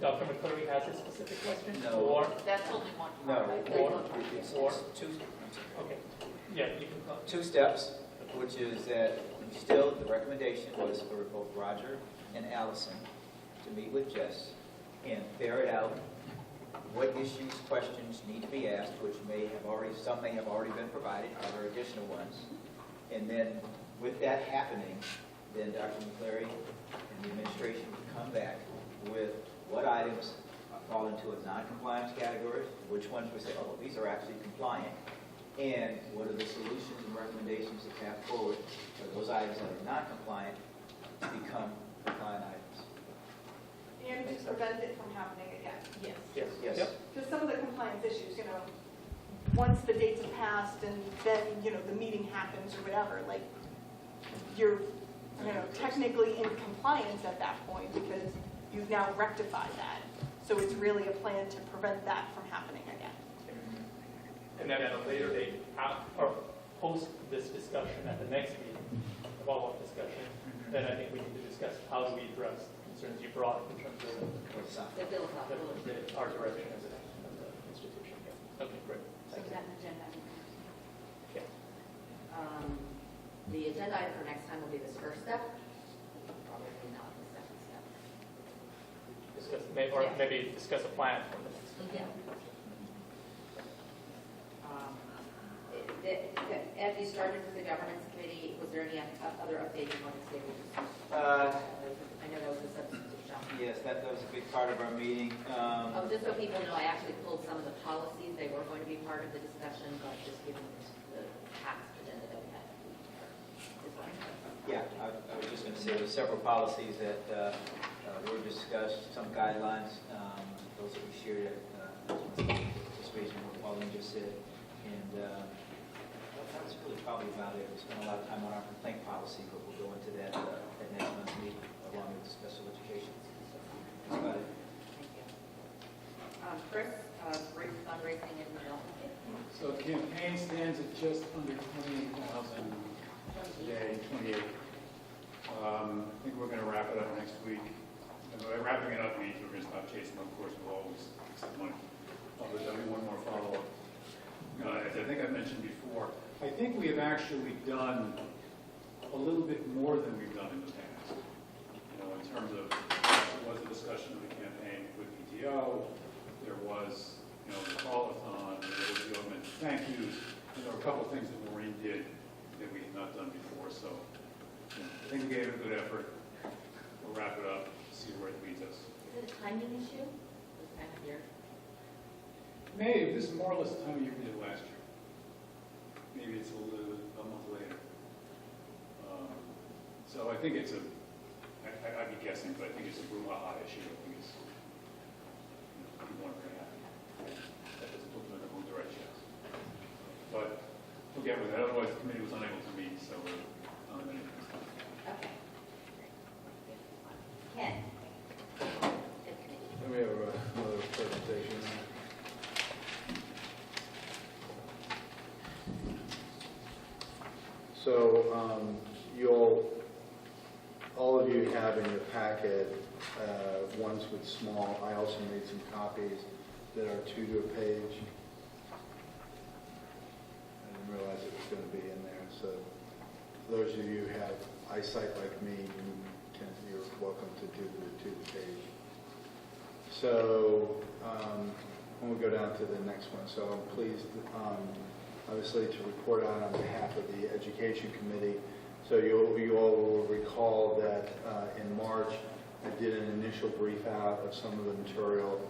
Dr. McCleary has a specific question? No. Or, That's only one. No, Or- it's two, okay, yeah, you can, two steps, which is that still the recommendation was for both Roger and Allison to meet with Jess and ferret out what issues, questions need to be asked, which some may have already been provided, other additional ones. And then with that happening, then Dr. McCleary and the administration would come back with what items fall into a non-compliance category, which ones we say, oh, these are actually compliant, and what are the solutions and recommendations that path forward for those items that are not compliant to become compliant items. And to prevent it from happening again. Yes. yes. Yes. Yep. Because some of the compliance issues, once the dates have passed and then, the meeting happens or whatever, like, you're, technically in compliance at that point because you've now rectified that. So it's really a plan to prevent that from happening again. And then at a later date, or post this discussion at the next meeting, the follow-up discussion, then I think we need to discuss how do we address the concerns you brought in terms of The philosophical. our direction as an institution. Yeah. Okay, great. So is that an agenda? Yeah. The agenda item for next time will be this first step, probably not the second step. Or maybe discuss a plan for the next. Yeah. As you started with the governance committee, was there any other updates you wanted to say? I know that was a substantive Yes, that was a big part of our meeting. Oh, just so people know, I actually pulled some of the policies. They were going to be part of the discussion, but just given the past agenda that we had. Yeah, I was just going to say, there were several policies that were discussed, some guidelines, those that we shared just based on what Pauline just said. And that was really probably about it. We spent a lot of time on our complaint policy, but we'll go into that at next month's meeting, along with the special education. That's about it. Thank you. Chris, brief fundraising and development. So the campaign stands at just under 28,000 today, 28. I think we're going to wrap it up next week. And by wrapping it up means we're going to stop chasing them. Of course, we'll always accept money. But there'll be one more follow-up. As I think I mentioned before, I think we have actually done a little bit more than we've done in the past. You know, in terms of, there was a discussion of the campaign with PTO, there was, you know, the call-a-thon, there was the augmented thank yous, and there were a couple of things that Maureen did that we had not done before. So you know, I think we gave it a good effort. We'll wrap it up, see where it leads us. Is it a timing issue this time of year? Maybe this is more or less the time of year we did last year. Maybe it's a month later. So I think it's I'd be guessing, but I think it's a brouhaha issue. I think it's, people aren't very happy. That doesn't look in the wrong direction. But we'll get with it. Otherwise, the committee was unable to meet, so we're on the minute. Okay. Ken? Let me have another presentation. So all of you have in your packet ones with small, I also made some copies that are 2 to a page. I didn't realize it was going to be in there. So for those of you who have eyesight like me, you're welcome to do the 2 to page. So when we go down to the next one, so I'm pleased obviously to report on behalf of the Education Committee. So you all will recall that in March I did an initial brief out of some of the material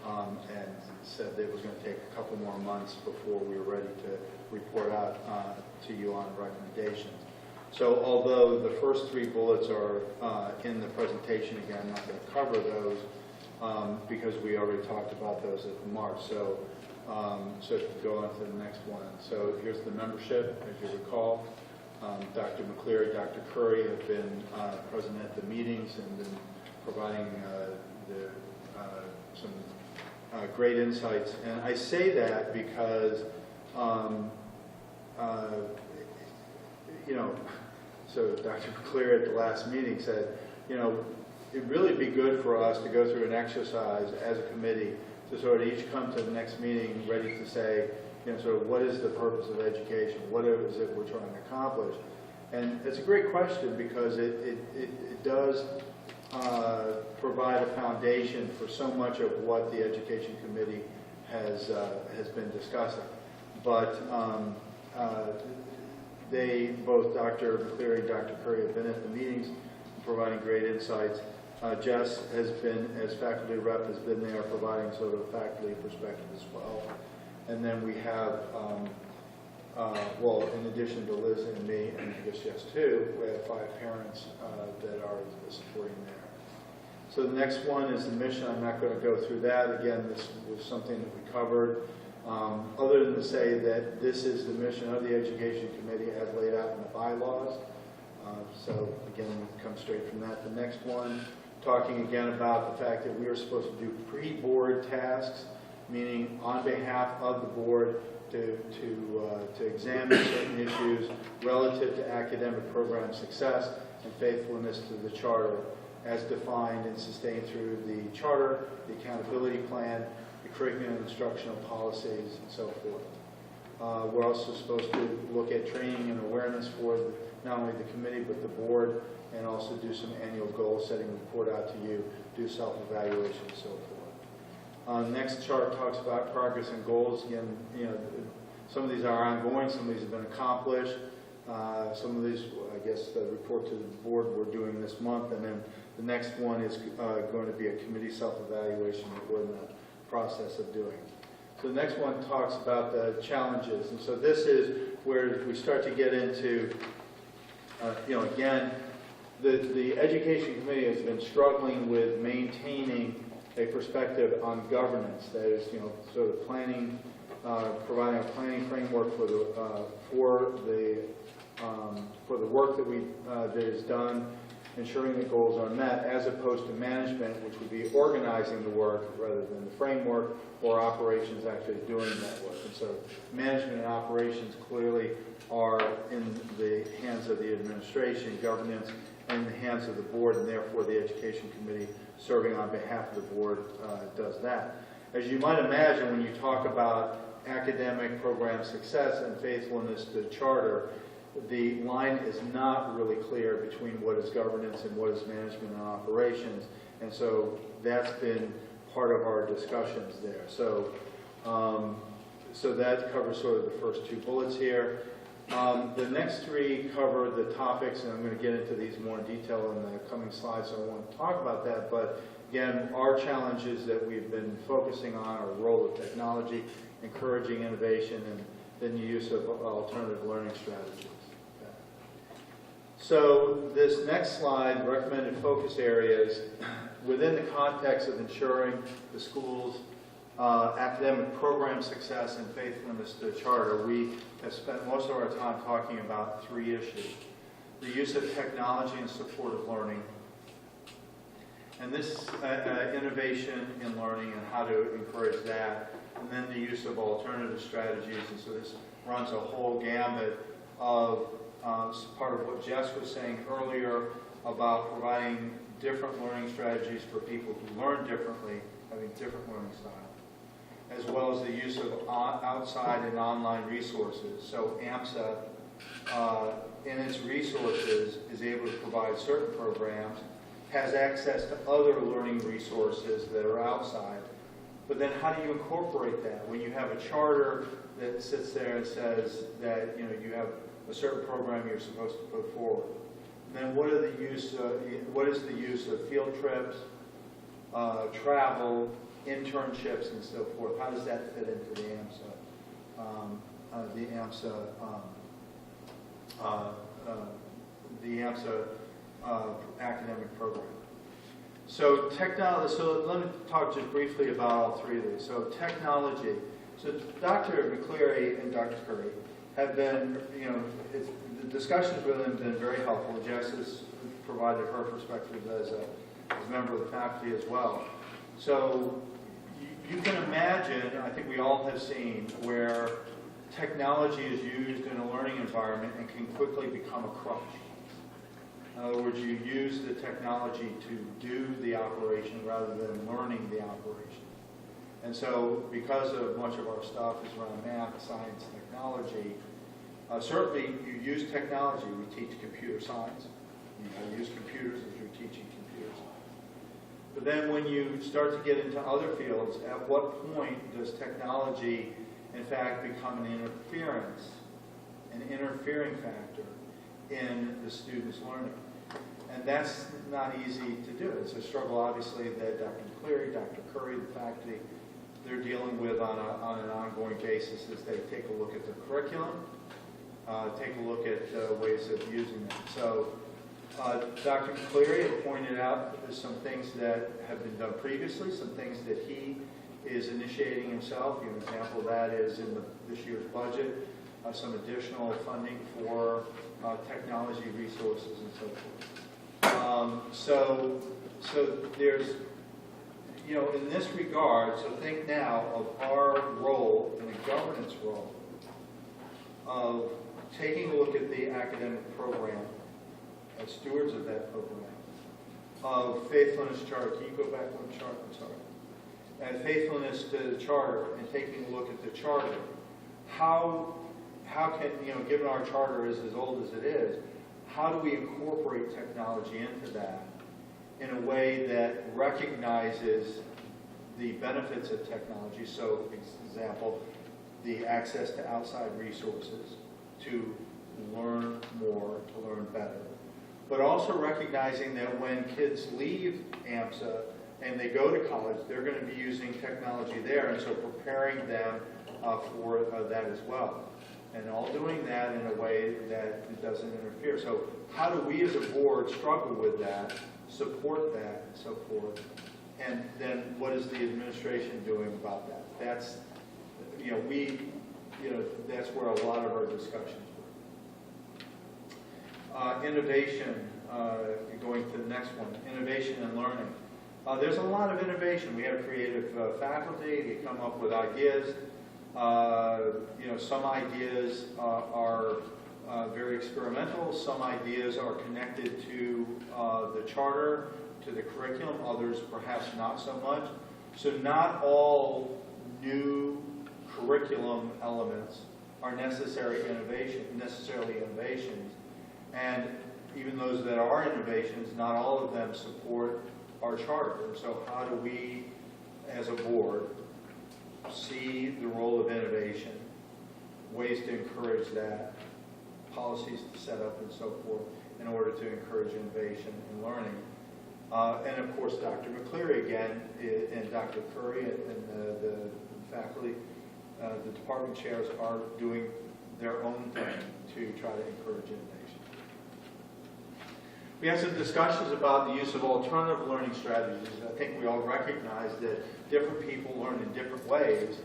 and said that it was going to take a couple more months before we were ready to report out to you on recommendations. So although the first 3 bullets are in the presentation, again, I'm not going to cover those because we already talked about those at March. So if you go on to the next one. So here's the membership, as you recall. Dr. McCleary, Dr. Curry have been present at the meetings and been providing some great insights. And I say that because, you know, so Dr. McCleary at the last meeting said, you know, it'd really be good for us to go through an exercise as a committee to sort of each come to the next meeting ready to say, you know, sort of what is the purpose of education? What is it we're trying to accomplish? And it's a great question because it does provide a foundation for so much of what the Education Committee has been discussing. But they, both Dr. McCleary and Dr. Curry, have been at the meetings providing great insights. Jess has been, as faculty rep, has been there providing sort of faculty perspective as well. And then we have, well, in addition to Liz and me, and I guess Jess too, we have 5 parents that are supporting there. So the next one is the mission. I'm not going to go through that. Again, this was something that we covered. Other than to say that this is the mission of the Education Committee as laid out in the bylaws. So again, we come straight from that. The next one, talking again about the fact that we are supposed to do pre-board tasks, meaning on behalf of the board to examine certain issues relative to academic program success and faithfulness to the charter as defined and sustained through the charter, the accountability plan, the curriculum and instructional policies, and so forth. We're also supposed to look at training and awareness for not only the committee but the board, and also do some annual goal setting, report out to you, do self-evaluation, and so forth. Next chart talks about progress and goals. Again, you know, some of these are ongoing, some of these have been accomplished. Some of these, I guess, report to the board we're doing this month, and then the next one is going to be a committee self-evaluation that we're in the process of doing. So the next one talks about the challenges, and so this is where we start to get into, again, the Education Committee has been struggling with maintaining a perspective on governance. That is, sort of planning, providing a planning framework for the work that is done, ensuring the goals are met, as opposed to management, which would be organizing the work rather than the framework, or operations actually doing that work. And so management and operations clearly are in the hands of the administration, governance in the hands of the board, and therefore the Education Committee, serving on behalf of the board, does that. As you might imagine, when you talk about academic program success and faithfulness to the charter, the line is not really clear between what is governance and what is management and operations, and so that's been part of our discussions there. So, so that covers sort of the first two bullets here. The next three cover the topics, and I'm going to get into these more in detail in the coming slides, so I won't talk about that. But again, our challenges that we've been focusing on are the role of technology, encouraging innovation, and then the use of alternative learning strategies. Okay. So this next slide, recommended focus areas, within the context of ensuring the school's academic program success and faithfulness to the charter, we have spent most of our time talking about three issues. The use of technology in support of learning, and this innovation in learning and how to encourage that, and then the use of alternative strategies. And so this runs a whole gamut of part of what Jess was saying earlier about providing different learning strategies for people who learn differently, having different learning styles, as well as the use of outside and online resources. So AMSA, in its resources, is able to provide certain programs, has access to other learning resources that are outside. But then how do you incorporate that? When you have a charter that sits there and says that you have a certain program you're supposed to put forward, and then what is the use of field trips, travel, internships, and so forth? How does that fit into the AMSA academic program? So technology. So let me talk just briefly about all three of these. So technology. So Dr. McCleary and Dr. Curry have been, the discussions with them have been very helpful. Jess has provided her perspective as a member of the faculty as well. So you can imagine, I think we all have seen, where technology is used in a learning environment and can quickly become a crutch. In other words, you use the technology to do the operation rather than learning the operation. And so because of much of our stuff is around math, science, technology, certainly you use technology. We teach computer science. You use computers as you're teaching computer science. But then when you start to get into other fields, at what point does technology in fact become an interfering factor in the student's learning? And that's not easy to do. It's a struggle, obviously, that Dr. McCleary, Dr. Curry, the faculty, they're dealing with on an ongoing basis as they take a look at the curriculum, take a look at ways of using them. So Dr. McCleary had pointed out some things that have been done previously, some things that he is initiating himself. An example of that is in this year's budget, some additional funding for technology resources and so forth. So there's, in this regard, so think now of our role in a governance role of taking a look at the academic program as stewards of that program, of faithfulness charter. Can you go back one chart? I'm sorry. And faithfulness to the charter and taking a look at the charter. How can, given our charter is as old as it is, how do we incorporate technology into that in a way that recognizes the benefits of technology? So, example, the access to outside resources to learn more, to learn better. But also recognizing that when kids leave AMSA and they go to college, they're going to be using technology there, and so preparing them for that as well. And all doing that in a way that it doesn't interfere. So how do we as a board struggle with that, support that, and so forth? And then what is the administration doing about that? That's, that's where a lot of our discussions were. Innovation, going to the next one, innovation and learning. There's a lot of innovation. We have creative faculty, they come up with ideas. Some ideas are very experimental, some ideas are connected to the charter, to the curriculum, others perhaps not so much. So not all new curriculum elements are necessarily innovations. And even those that are innovations, not all of them support our charter. And so how do we, as a board, see the role of innovation, ways to encourage that, policies to set up and so forth in order to encourage innovation and learning. And of course, Dr. McCleary again, and Dr. Curry and the faculty, the department chairs are doing their own thing to try to encourage innovation. We had some discussions about the use of alternative learning strategies. I think we all recognize that different people learn in different ways.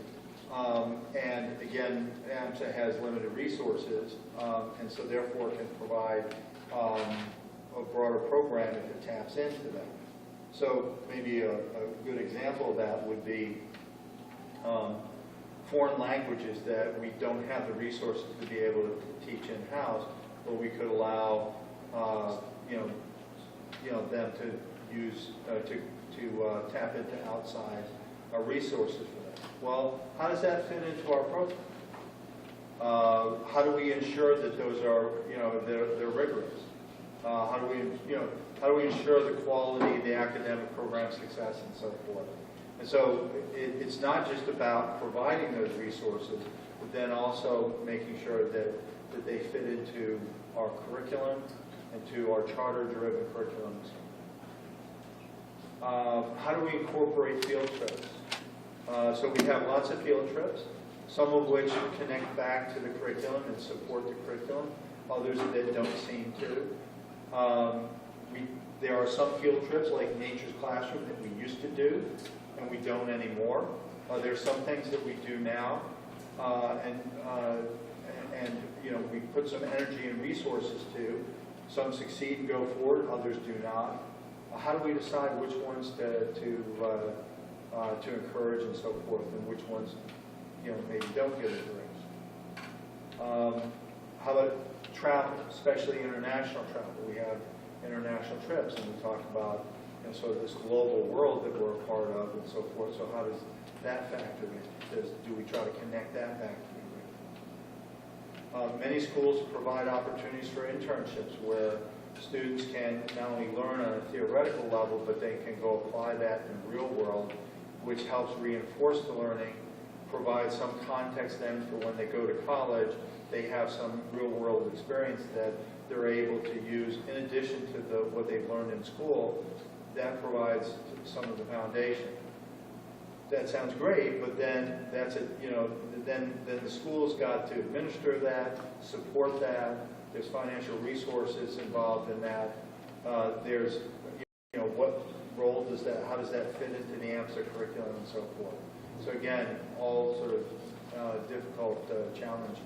And again, AMSA has limited resources, and so therefore can provide a broader program if it taps into them. So maybe a good example of that would be foreign languages that we don't have the resources to be able to teach in-house, but we could allow them to use to tap into outside resources for that. Well, how does that fit into our program? How do we ensure that those are they're rigorous? How do we ensure the quality, the academic program success, and so forth? And so it's not just about providing those resources, but then also making sure that they fit into our curriculum and to our charter-driven curriculums. How do we incorporate field trips? So we have lots of field trips, some of which connect back to the curriculum and support the curriculum, others that don't seem to. There are some field trips like Nature's Classroom that we used to do and we don't anymore. There's some things that we do now, and we put some energy and resources to. Some succeed and go forward, others do not. How do we decide which ones to encourage and so forth, and which ones maybe don't get encouraged? How about travel, especially international travel? We have international trips, and we talk about sort of this global world that we're a part of and so forth. So how does that factor in? Do we try to connect that back to the curriculum? Many schools provide opportunities for internships where students can not only learn on a theoretical level, but they can go apply that in the real world, which helps reinforce the learning, provide some context then for when they go to college, they have some real world experience that they're able to use in addition to what they've learned in school. That provides some of the foundation. That sounds great, but then then the school's got to administer that, support that. There's financial resources involved in that. There's what role does that? How does that fit into the AMSA curriculum and so forth? So again, all sort of difficult challenges.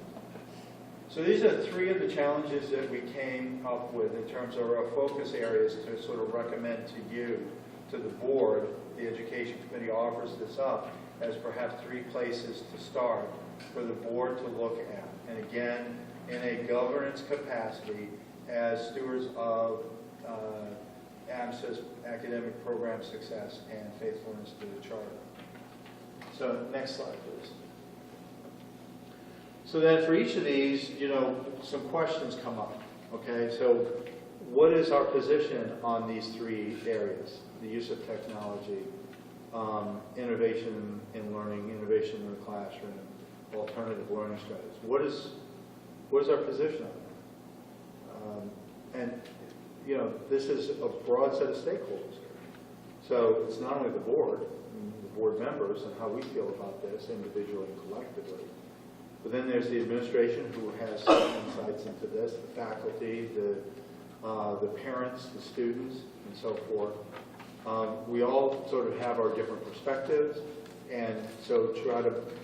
So these are three of the challenges that we came up with in terms of our focus areas to sort of recommend to you, to the board. The Education Committee offers this up as perhaps three places to start for the board to look at. And again, in a governance capacity as stewards of AMSA's academic program success and faithfulness to the charter. So next slide, please. So then for each of these, some questions come up, okay? So what is our position on these three areas? The use of technology, innovation in learning, innovation in the classroom, alternative learning strategies. What is our position on And, you know, this is a broad set of stakeholders here. So it's not only the board, and the board members and how we feel about this individually and collectively, but then there's the administration who has some insights into this, the faculty, the parents, the students, and so forth. We all sort of have our different perspectives, and so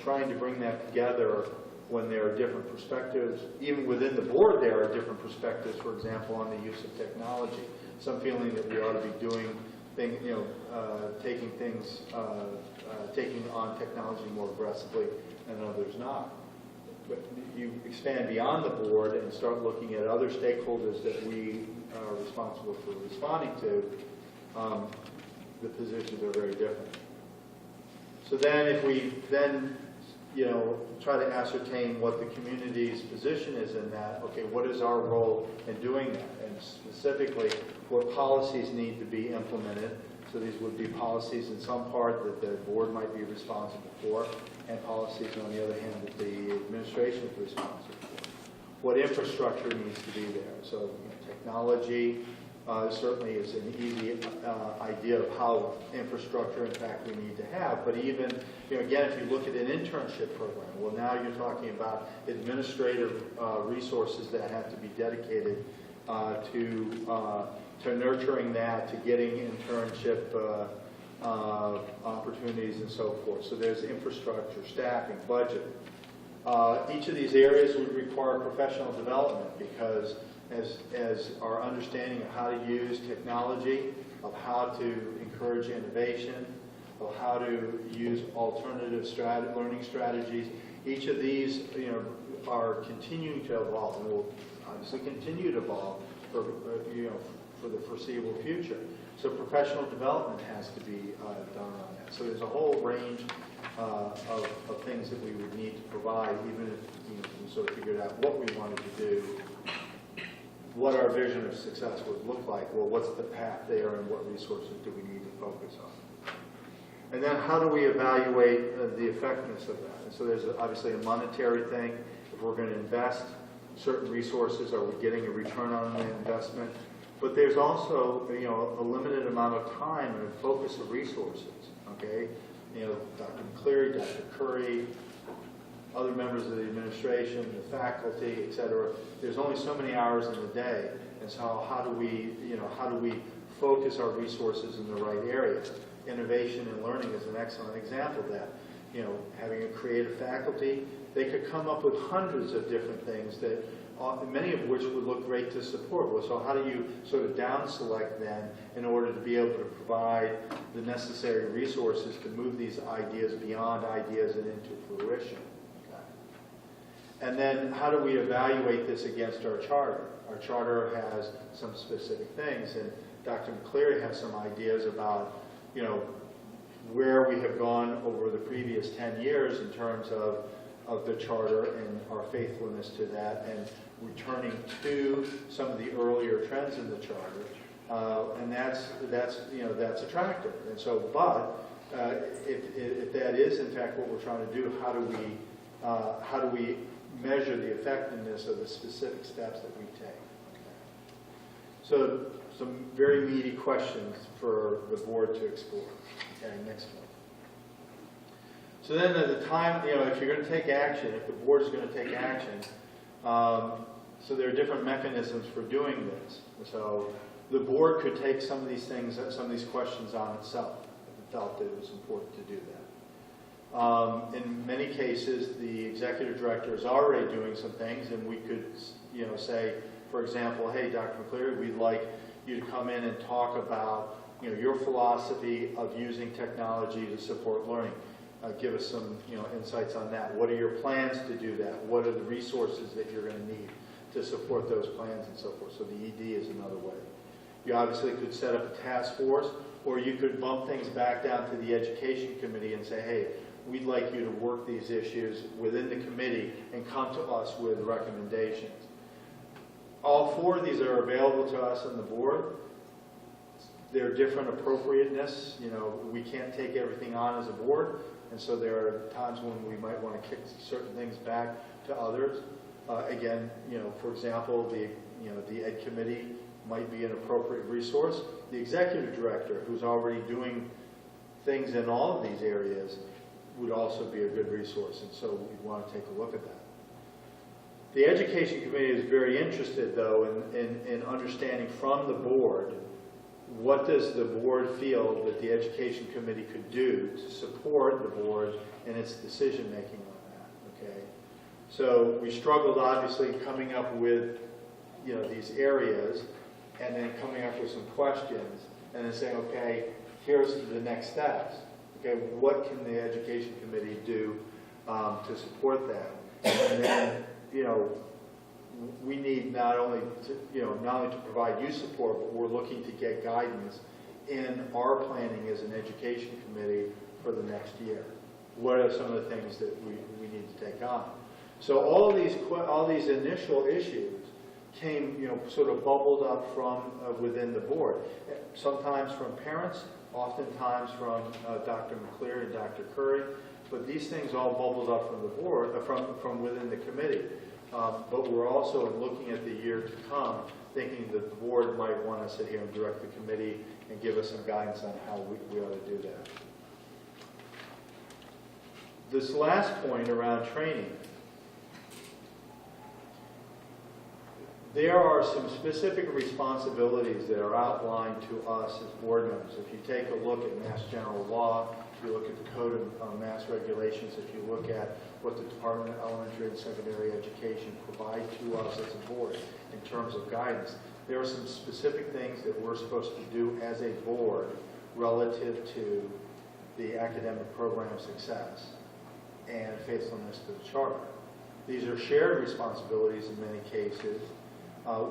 trying to bring that together when there are different perspectives. Even within the board, there are different perspectives, for example, on the use of technology. Some feeling that we ought to be doing things, you know, taking on technology more aggressively, and others not. But you expand beyond the board and start looking at other stakeholders that we are responsible for responding to, the positions are very different. So then if we then, you know, try to ascertain what the community's position is in that, okay, what is our role in doing that? And specifically, what policies need to be implemented. So these would be policies in some part that the board might be responsible for, and policies, on the other hand, that the administration is responsible for. What infrastructure needs to be there? So, you know, technology certainly is an easy idea of how infrastructure, in fact, we need to have. But even, you know, again, if you look at an internship program, well, now you're talking about administrative resources that have to be dedicated to nurturing that, to getting internship opportunities and so forth. So there's infrastructure, staffing, budget. Each of these areas would require professional development because as our understanding of how to use technology, of how to encourage innovation, of how to use alternative learning strategies, each of these, you know, are continuing to evolve and will obviously continue to evolve for, you know, for the foreseeable future. So professional development has to be done on that. So there's a whole range of things that we would need to provide, even if, you know, we sort of figured out what we wanted to do, what our vision of success would look like. Well, what's the path there, and what resources do we need to focus on? And then how do we evaluate the effectiveness of that? And so there's obviously a monetary thing. If we're going to invest certain resources, are we getting a return on the investment? But there's also, you know, a limited amount of time and a focus of resources, okay? You know, Dr. McCleary, Dr. Curry, other members of the administration, the faculty, et cetera. There's only so many hours in the day, and so how do we focus our resources in the right areas? Innovation and learning is an excellent example of that. You know, having a creative faculty, they could come up with hundreds of different things that, many of which would look great to support. Well, so how do you sort of down select then in order to be able to provide the necessary resources to move these ideas beyond ideas and into fruition? Okay. And then how do we evaluate this against our charter? Our charter has some specific things, and Dr. McCleary has some ideas about, you know, where we have gone over the previous 10 years in terms of the charter and our faithfulness to that, and returning to some of the earlier trends in the charter, and that's attractive. And so, but if that is in fact what we're trying to do, how do we measure the effectiveness of the specific steps that we take? So, some very meaty questions for the board to explore. Okay, next one. So then at the time, you know, if you're going to take action, if the board is going to take action, so there are different mechanisms for doing this. So the board could take some of these things, some of these questions on itself, if it felt that it was important to do that. In many cases, the executive director is already doing some things, and we could, you know, say, for example, hey, Dr. McCleary, we'd like you to come in and talk about, you know, your philosophy of using technology to support learning. Give us some, you know, insights on that. What are your plans to do that? What are the resources that you're going to need to support those plans and so forth? So the ED is another way. You obviously could set up a task force, or you could bump things back down to the education committee and say, hey, we'd like you to work these issues within the committee and come to us with recommendations. All four of these are available to us on the board. They're different appropriateness. You know, we can't take everything on as a board. And so there are times when we might want to kick certain things back to others. Again, for example, the Ed Committee might be an appropriate resource. The Executive Director, who's already doing things in all of these areas, would also be a good resource, and so we'd want to take a look at that. The Education Committee is very interested, though, in understanding from the board, what does the board feel that the Education Committee could do to support the board in its decision-making on that, okay? So we struggled, obviously, coming up with, these areas, and then coming up with some questions, and then saying, okay, here's the next steps. Okay, what can the Education Committee do to support that? And then, we need not only to provide you support, but we're looking to get guidance in our planning as an Education Committee for the next year. What are some of the things that we need to take on? So all these initial issues came, sort of bubbled up from within the board. Sometimes from parents, oftentimes from Dr. McCleary and Dr. Curry, but these things all bubbled up from the board, from within the committee. But we're also, in looking at the year to come, thinking that the board might want to sit here and direct the committee and give us some guidance on how we ought to do that. This last point around training, there are some specific responsibilities that are outlined to us as board members. If you take a look at Mass General Law, if you look at the Code of Mass Regulations, if you look at what the Department of Elementary and Secondary Education provide to us as a board in terms of guidance, there are some specific things that we're supposed to do as a board relative to the academic program success and faithfulness to the charter. These are shared responsibilities in many cases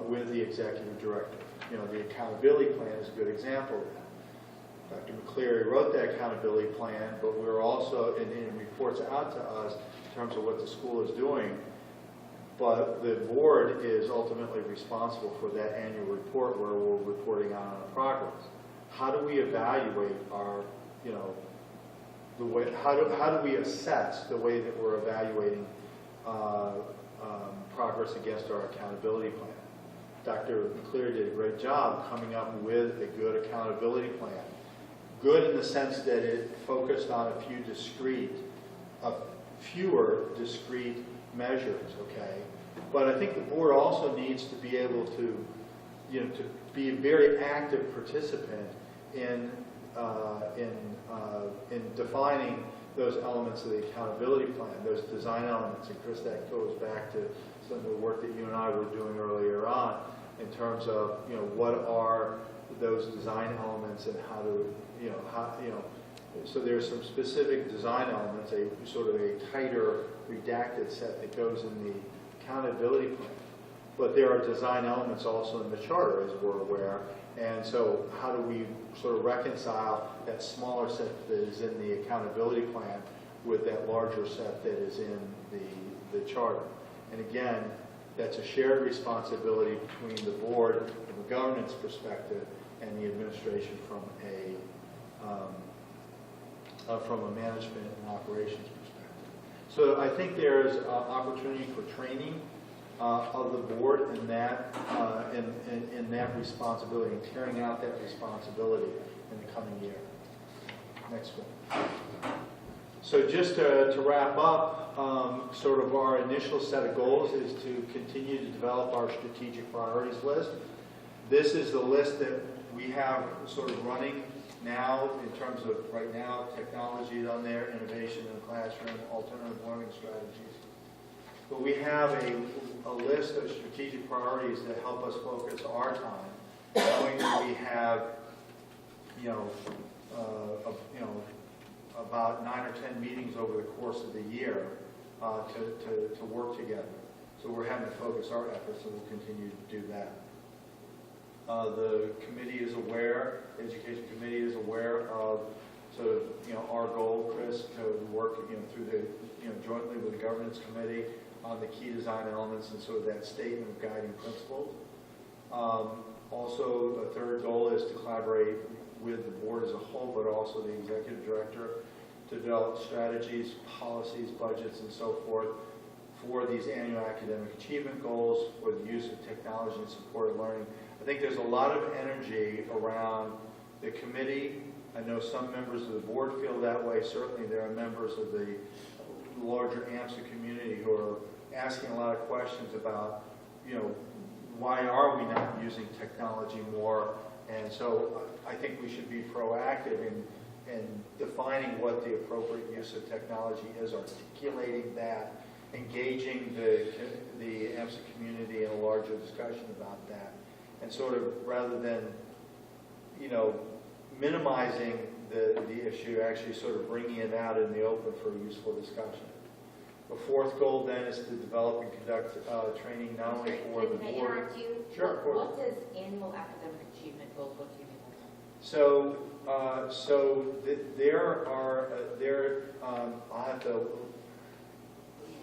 with the executive director. The accountability plan is a good example of that. Dr. McCleary wrote that accountability plan, but we're also, and it reports out to us in terms of what the school is doing, but the board is ultimately responsible for that annual report where we're reporting on our progress. How do we evaluate our, the way, how do we assess the way that we're evaluating progress against our accountability plan? Dr. McCleary did a great job coming up with a good accountability plan. Good in the sense that it focused on fewer discrete measures, okay? But I think the board also needs to be able to, to be a very active participant in defining those elements of the accountability plan, those design elements. And Chris, that goes back to some of the work that you and I were doing earlier on in terms of, what are those design elements and how to, so there's some specific design elements, a sort of a tighter redacted set that goes in the accountability plan. But there are design elements also in the charter, as we're aware. And so how do we sort of reconcile that smaller set that is in the accountability plan with that larger set that is in the charter? And again, that's a shared responsibility between the board from a governance perspective and the administration from a management and operations perspective. So I think there's opportunity for training of the board in that in that responsibility and carrying out that responsibility in the coming year. Next one. So just to wrap up, sort of our initial set of goals is to continue to develop our strategic priorities list. This is the list that we have sort of running now in terms of right now, technology on there, innovation in the classroom, alternative learning strategies. But we have a list of strategic priorities that help us focus our time, knowing that we have, about 9 or 10 meetings over the course of the year to work together. So we're having to focus our efforts, and we'll continue to do that. The committee is aware, the Education Committee is aware of sort of, our goal, Chris, to work, through the, jointly with the Governance Committee on the key design elements and sort of that statement of guiding principles. Also, a third goal is to collaborate with the board as a whole, but also the executive director to develop strategies, policies, budgets, and so forth for these annual academic achievement goals, for the use of technology and supported learning. I think there's a lot of energy around the committee. I know some members of the board feel that way. Certainly there are members of the larger Amsac community who are asking a lot of questions about, why are we not using technology more? And so I think we should be proactive in defining what the appropriate use of technology is, articulating that, engaging the Amsac community in a larger discussion about that, and sort of rather than, minimizing the issue, actually sort of bringing it out in the open for useful discussion. The fourth goal then is to develop and conduct training not only for the Can I board. interrupt you? Sure, of course. What does annual academic achievement goals, what do you mean? There are, I'll have to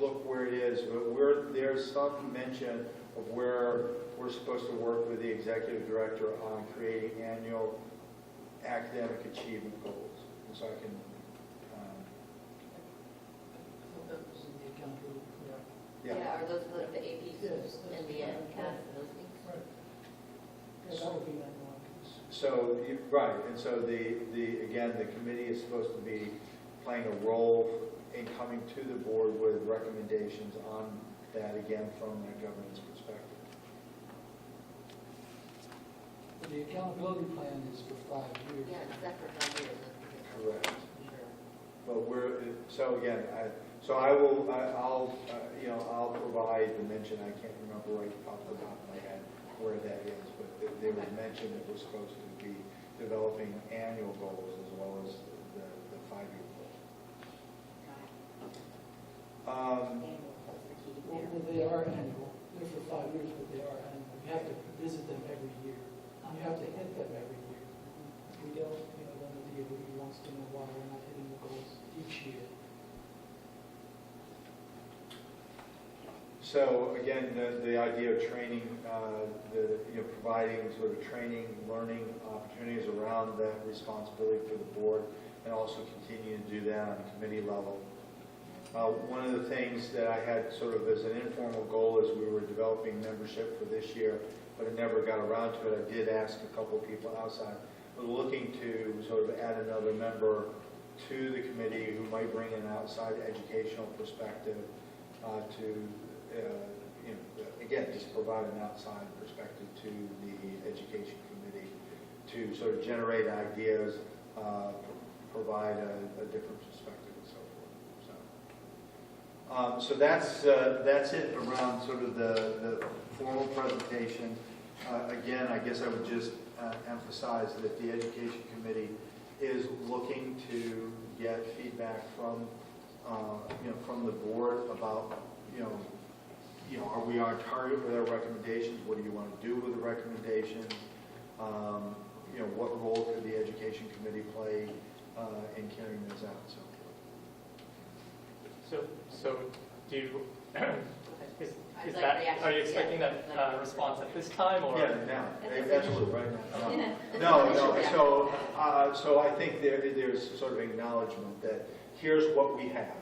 look where it is, but there's some mention of where we're supposed to work with the executive director on creating annual academic achievement goals. And so I can, I thought that was in the accountability program. yeah. Are those like the APs Yes, and the CAS and those things? Right. Yeah, that would be that one. So, right, and so again, the committee is supposed to be playing a role in coming to the board with recommendations on that, again, from that governance perspective. The accountability plan is for 5 years. Yeah, it's that for 5 years. Correct. But I'll provide the mention. I can't remember right off the top of my head where that is, but they was mentioned that we're supposed to be developing annual goals as well as the 5-year goal. Well, they are annual. They're for 5 years, but they are annual. You have to visit them every year. You have to hit them every year. If we don't, then the DOE wants to know why we're not hitting the goals each year. So again, the idea of training, providing sort of training, learning opportunities around that responsibility for the board, and also continue to do that on a committee level. One of the things that I had sort of as an informal goal as we were developing membership for this year, but I never got around to it, I did ask a couple of people outside, but looking to sort of add another member to the committee who might bring an outside educational perspective again, just provide an outside perspective to the education committee to sort of generate ideas, provide a different perspective and so forth. So that's it around sort of the formal presentation. Again, I guess I would just emphasize that the education committee is looking to get feedback from the board about are we on target with our recommendations? What do you want to do with the recommendations? What role could the education committee play in carrying those out? So do you, I'd like that, reaction. are you expecting that response at this time, or? Yeah, now, absolutely, right now. Yeah. So I think there's sort of acknowledgement that here's what we have.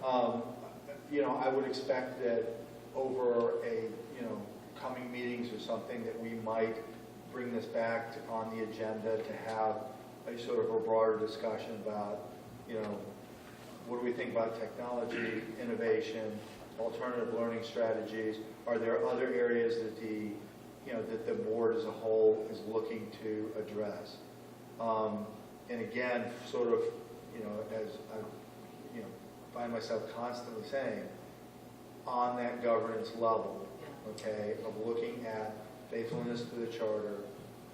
Okay. I would expect that over coming meetings or something that we might bring this back on the agenda to have a sort of a broader discussion about, what do we think about technology, innovation, alternative learning strategies? Are there other areas that that the board as a whole is looking to address? And again, sort of, as I, find myself constantly saying, on that governance level, okay, of looking at faithfulness to the charter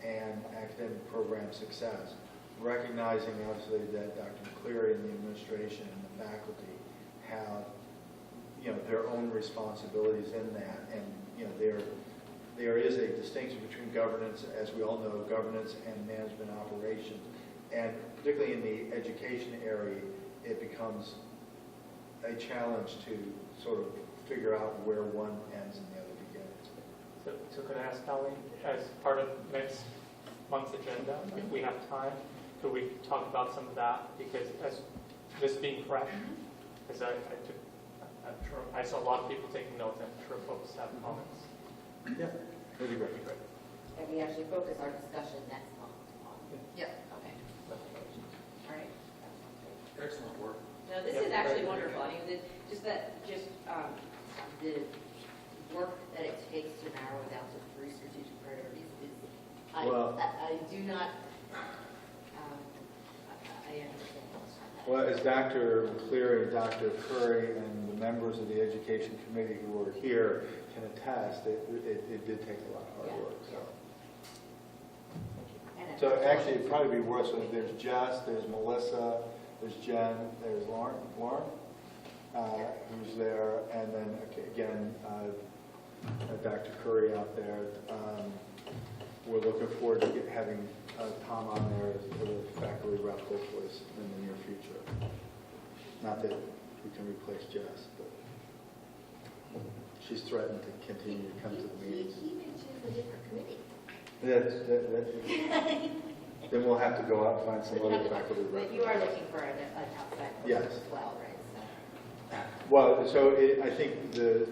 and academic program success, recognizing obviously that Dr. McCleary and the administration and the faculty have, their own responsibilities in that, and there is a distinction between governance, as we all know, governance and management operations, and particularly in the education area, it becomes a challenge to sort of figure out where one ends and the other begins. So could I ask Colleen, as part of next month's agenda, if we have time, could we talk about some of that? Because as this being fresh, as I I'm sure, I saw a lot of people taking notes, I'm sure folks have comments. Yeah, that'd be great. And we actually focus our discussion next month on. Yeah. Okay. All right. Excellent work. No, this is actually wonderful. I mean, the work that it takes to narrow it down to 3 strategic priorities is, Well- I do not, I understand. Well, as Dr. McCleary and Dr. Curry and the members of the Education Committee who were here can attest, it did take a lot of hard work, so. And So actually, it'd probably be worse, if there's Jess, there's Melissa, there's Jen, there's Lauren, who's there, and then again, Dr. Curry out there. We're looking forward to having Tom on there as the faculty rep, hopefully, in the near future. Not that we can replace Jess, but she's threatened to continue to come to the meetings. He may choose a different committee. Then we'll have to go out and find some other faculty rep. But you are looking for an outside Yes. person as well, right? So. Well, so I think the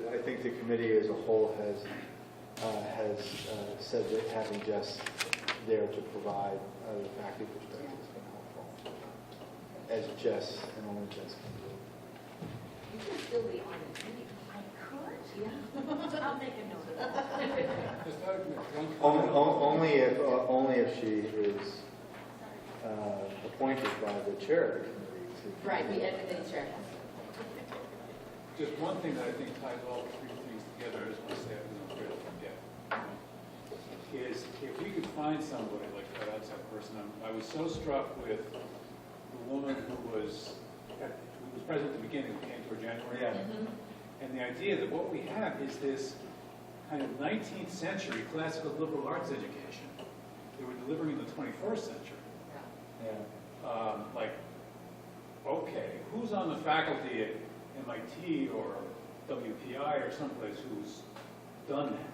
committee as a whole has said that having Jess there to provide the faculty perspective has been helpful, as Jess and only Jess can do. You can still be on the committee. I could? Yeah. I'll make a note of that. Just out of one Only if she is appointed by the chair of the committee. Right, we end the chair. Just one thing that I think ties all 3 things together, I just want to say, I'm not afraid to forget, is if we could find somebody like that outside person, I was so struck with the woman who was present at the beginning, who came to our January. Yeah. And the idea that what we have is this kind of 19th century classical liberal arts education that we're delivering in the 21st century. Yeah. Like, okay, who's on the faculty at MIT or WPI or someplace who's done that?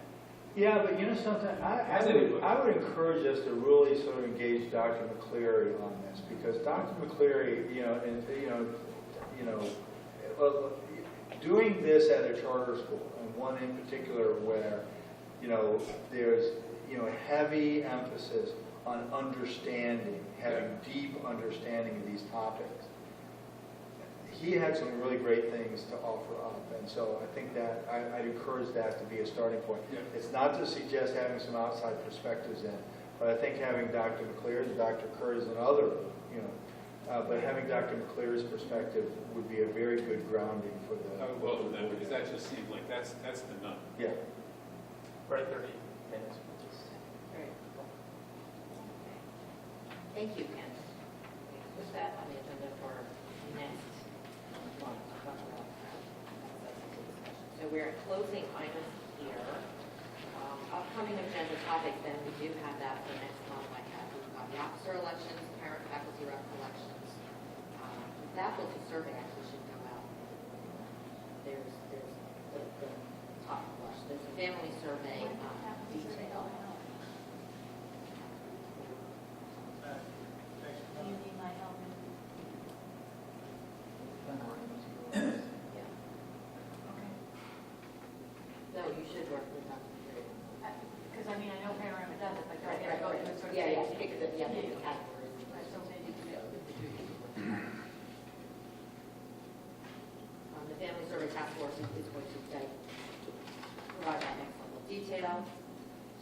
Yeah, but you know something, I would encourage us to really sort of engage Dr. McCleary on this, because Dr. McCleary, doing this at a charter school, and one in particular where, there's, a heavy emphasis on understanding, having deep understanding of these topics. He had some really great things to offer up, and so I think that I'd encourage that to be a starting point. Yeah. It's not to suggest having some outside perspectives in, but I think having Dr. McCleary's, Dr. Kerr's, and other, but having Dr. McCleary's perspective would be a very good grounding for the. I would welcome that, because that just seemed like that's the nut. Yeah. We're at 30 minutes. Great. Thank you, Ken. Put that on the agenda for next month. So we're at closing items here. Upcoming agenda topics, then we do have that for next month. We've got the officer elections, parent faculty rep elections. The faculty survey actually should go out. There's the top flush. There's a family survey detail. Do you need my help? Yeah. Okay. No, you should work with Dr. Freeman. Because I know Panorama does it, but I gotta go to it sort of. Yeah, yeah, pick the categories. Right, so maybe, The Family Survey Task Force is going to provide that next level of detail.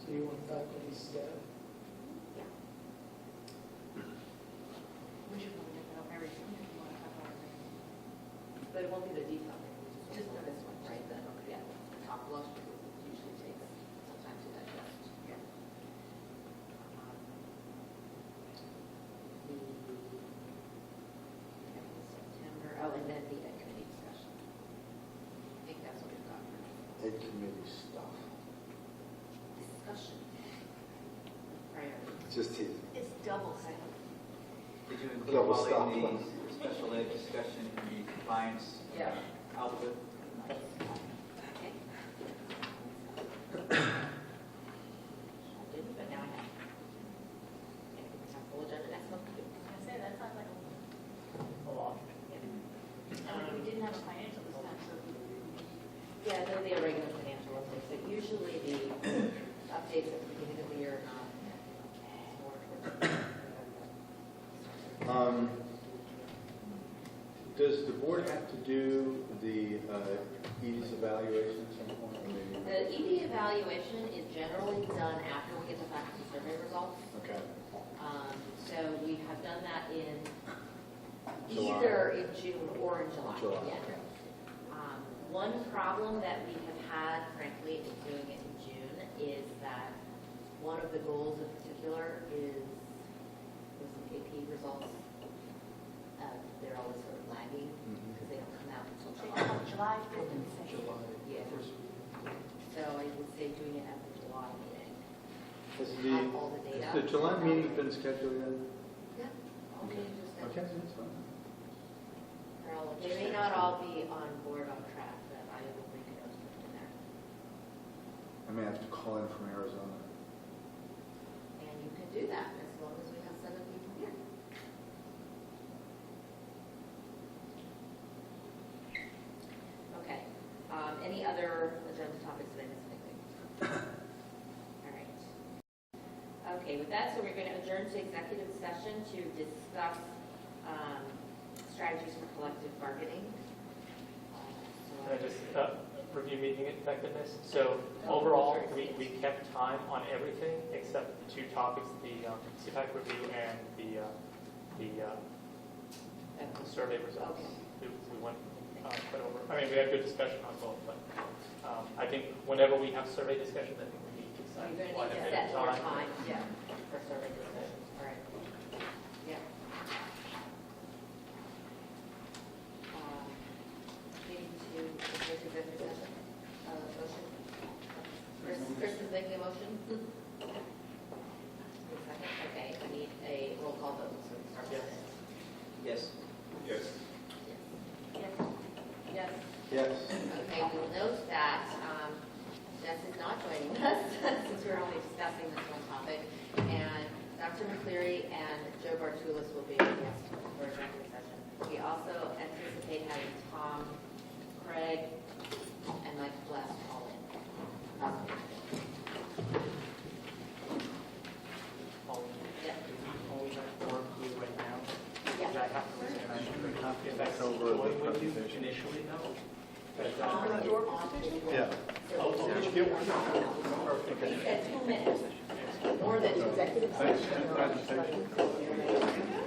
So you want faculty staff? Yeah. we should look at that very soon if you want to talk about it. But it won't be the detail. Just for the- this one, right? Yeah, the top blush, because it usually takes some time to digest. Yeah. September, and then the committee discussion. I think that's what we've got for now. Ed committee stuff. Discussion. Priority. Just teasing. It's double sided. Did you include Double all stop. the special ed discussion in the compliance Yeah. output? Okay. I didn't, but now I have. Okay, we have full agenda next month. I say, that sounds like A lot. we didn't have a financial this time, so ever have to do the ED's evaluation at some point? Or maybe? The ED evaluation is generally done after we get the faculty survey results. Okay. So we have done that in July. either in June or in July. July, Yeah. okay. One problem that we have had, frankly, in doing it in June is that one of the goals in particular is with some AP results. They're always sort of lagging because they don't come out until July 5th and 6th. Yeah. So I would say doing it at the July meeting. Has Have all the data. has the July meeting been scheduled yet? Yeah. All meetings are Okay, scheduled. that's fine. They may not all be on board on track, but I will make a note to put in there. I may have to call in from Arizona. And you can do that as long as we have 7 people here. Okay. Any other agenda topics that I missed anything? All right. Okay, with that, so we're going to adjourn to executive session to discuss strategies for collective bargaining. Can I just review meeting effectiveness? So overall, we kept time on everything except the 2 topics, the CPAC review and the survey results. Okay. We went quite over. I mean, we had good discussion on both, but I think whenever we have survey discussions, I think we need to decide You're quite going a to bit need to of set more time. time, yeah, for survey discussions. All right. Yeah. Needing to take executive session. Motion. Chris is making a motion. Second. Okay. I need a roll call vote. So we start with Yes. Yes. Yes. Yes. Yes. Okay, we'll note that Jess is not joining us since we're only discussing this one topic. And Dr. McCleary and Joe Bartulis will be our guests for executive session. We also anticipate having Tom, Craig, and Mike Bless all in. Yeah. Only have 4 blue right now. Yeah. Did I have to raise my hand? If that's Over the going with you presentation. initially, no. Tom is on video. Yeah. So Did you get one? he said 2 minutes, more than 2 executive Thanks. session. Good presentation.